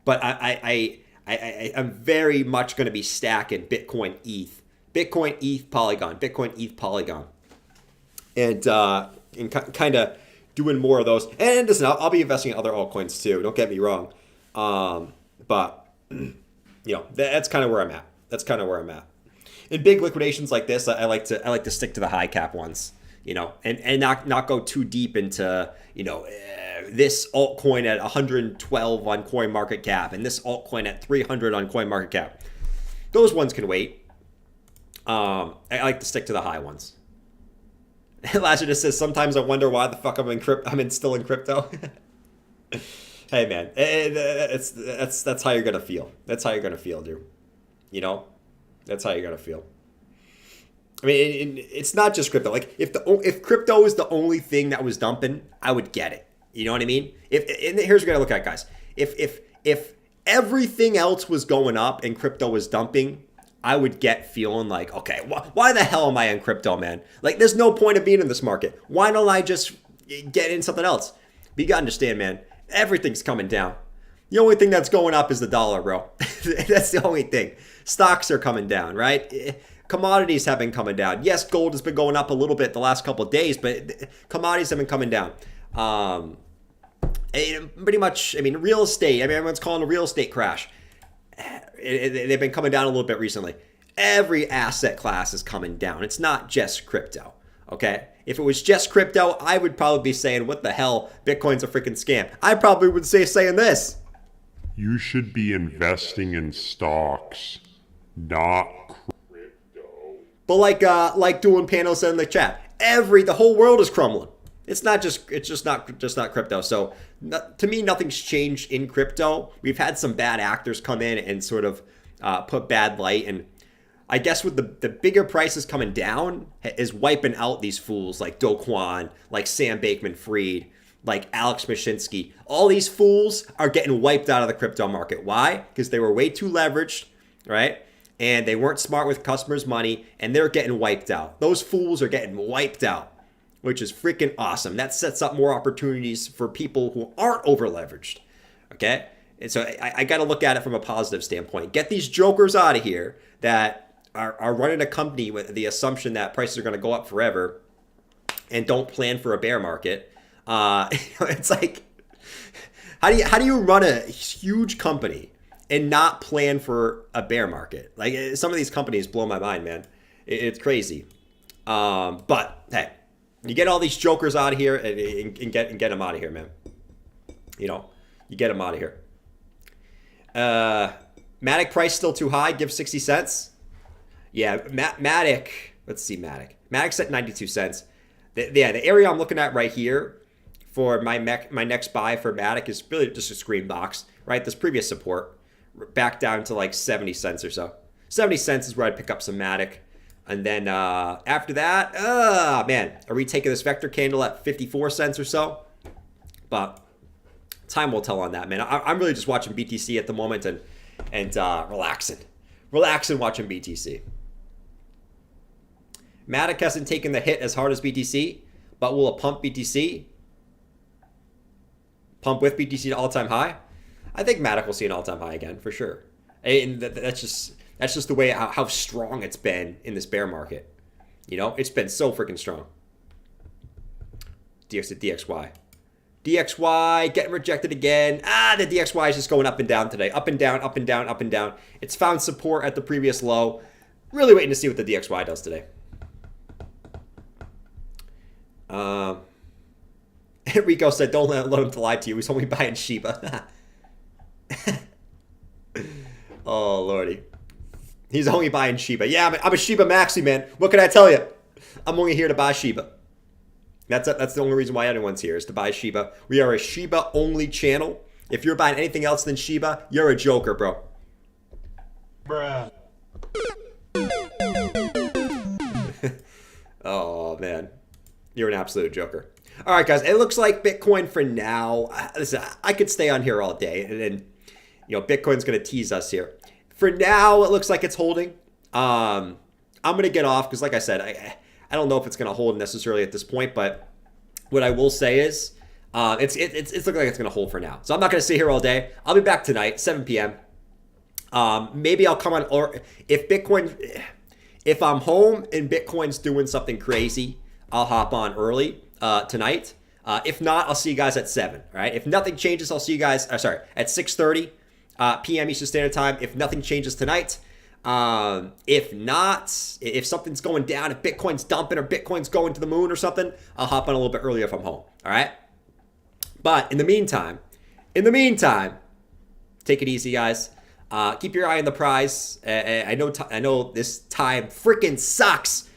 but I'm very much going to be stacking Bitcoin, ETH, Polygon, Bitcoin, ETH, Polygon, and kind of doing more of those. And listen, I'll be investing in other altcoins too. Don't get me wrong, but that's kind of where I'm at. In big liquidations like this, I like to stick to the high cap ones, and not go too deep into this altcoin at 112 on CoinMarketCap and this altcoin at 300 on CoinMarketCap. Those ones can wait. I like to stick to the high ones. Lazarus says, sometimes I wonder why the fuck I'm still in crypto. Hey man, that's how you're gonna feel. That's how you're gonna feel, dude. That's how you're gonna feel. I mean, it's not just crypto. Like if crypto is the only thing that was dumping, I would get it. You know what I mean? And here's what you gotta look at, guys. If everything else was going up and crypto was dumping, I would get feeling like, okay, why the hell am I in crypto, man? Like, there's no point of being in this market. Why don't I just get in something else? But you gotta understand, man, everything's coming down. The only thing that's going up is the dollar, bro. That's the only thing. Stocks are coming down, right? Commodities have been coming down. Yes, gold has been going up a little bit the last couple of days, but commodities have been coming down. Pretty much, I mean, real estate. I mean, everyone's calling a real estate crash. They've been coming down a little bit recently. Every asset class is coming down. It's not just crypto, okay? If it was just crypto, I would probably be saying, what the hell? Bitcoin's a freaking scam. I probably would say saying this. You should be investing in stocks, not crypto. But like doing panels in the chat, the whole world is crumbling. It's just not crypto. So to me, nothing's changed in crypto. We've had some bad actors come in and sort of put bad light. And I guess with the bigger prices coming down is wiping out these fools like Do Kwon, like Sam Bankman-Fried, like Alex Mashinsky. All these fools are getting wiped out of the crypto market. Why? Because they were way too leveraged, right? And they weren't smart with customers' money, and they're getting wiped out. Those fools are getting wiped out, which is freaking awesome. That sets up more opportunities for people who aren't over leveraged. Okay? And so I got to look at it from a positive standpoint. Get these jokers out of here that are running a company with the assumption that prices are going to go up forever and don't plan for a bear market. It's like, how do you run a huge company and not plan for a bear market? Like, some of these companies blow my mind, man. It's crazy. But hey, you get all these jokers out of here and get them out of here, man. You get them out of here. Matic price still too high. Give 60 cents. Yeah, Matic. Let's see, Matic. Matic's at 92 cents. The area I'm looking at right here for my next buy for Matic is really just a screen box, right? This previous support back down to like 70 cents or so. 70 cents is where I'd pick up some Matic. And then after that, man, are we taking this vector candle at 54 cents or so? But time will tell on that, man. I'm really just watching BTC at the moment and relaxing watching BTC. Matic hasn't taken the hit as hard as BTC, but will a pump BTC? Pump with BTC to all-time high? I think Matic will see an all-time high again, for sure. And that's just the way how strong it's been in this bear market. It's been so freaking strong. DXY. DXY getting rejected again. The DXY is just going up and down today. Up and down, up and down, up and down. It's found support at the previous low. Really waiting to see what the DXY does today. Rico said, don't let him to lie to you. He's only buying Shiba. Oh, Lordy. He's only buying Shiba. Yeah, I'm a Shiba maxi, man. What can I tell you? I'm only here to buy Shiba. That's the only reason why anyone's here, is to buy Shiba. We are a Shiba-only channel. If you're buying anything else than Shiba, you're a joker, bro. Bruh. Oh, man. You're an absolute joker. All right, guys. It looks like Bitcoin for now. Listen, I could stay on here all day, and then, Bitcoin's going to tease us here. For now, it looks like it's holding. I'm going to get off because, like I said, I don't know if it's going to hold necessarily at this point. But what I will say is It's looking like it's going to hold for now. So I'm not going to sit here all day. I'll be back tonight, 7 p.m. Maybe I'll come on, or if I'm home and Bitcoin's doing something crazy, I'll hop on early tonight. If not, I'll see you guys at 7. All right. If nothing changes, I'll see you guys. At 6:30 p.m. Eastern Standard Time. If nothing changes tonight, if not, if something's going down, if Bitcoin's dumping or Bitcoin's going to the moon or something, I'll hop on a little bit earlier if I'm home. All right. But in the meantime, take it easy, guys. Keep your eye on the prize. I know this time freaking sucks,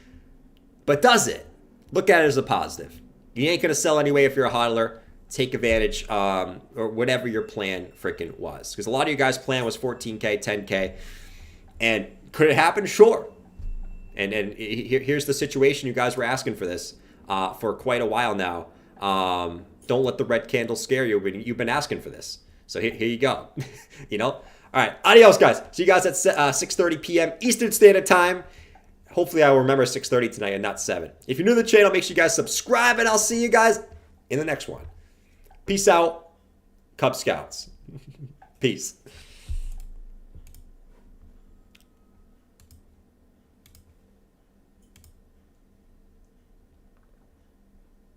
but does it? Look at it as a positive. You ain't gonna sell anyway if you're a hodler. Take advantage, or whatever your plan freaking was. Because a lot of you guys' plan was 14K, 10K, and could it happen? Sure. And here's the situation. You guys were asking for this for quite a while now. Don't let the red candle scare you. You've been asking for this. So here you go. You know. All right. Adios, guys. See you guys at 6:30 p.m. Eastern Standard Time. Hopefully, I will remember 6:30 tonight and not 7. If you're new to the channel, make sure you guys subscribe, and I'll see you guys in the next one. Peace out, Cub Scouts. Peace.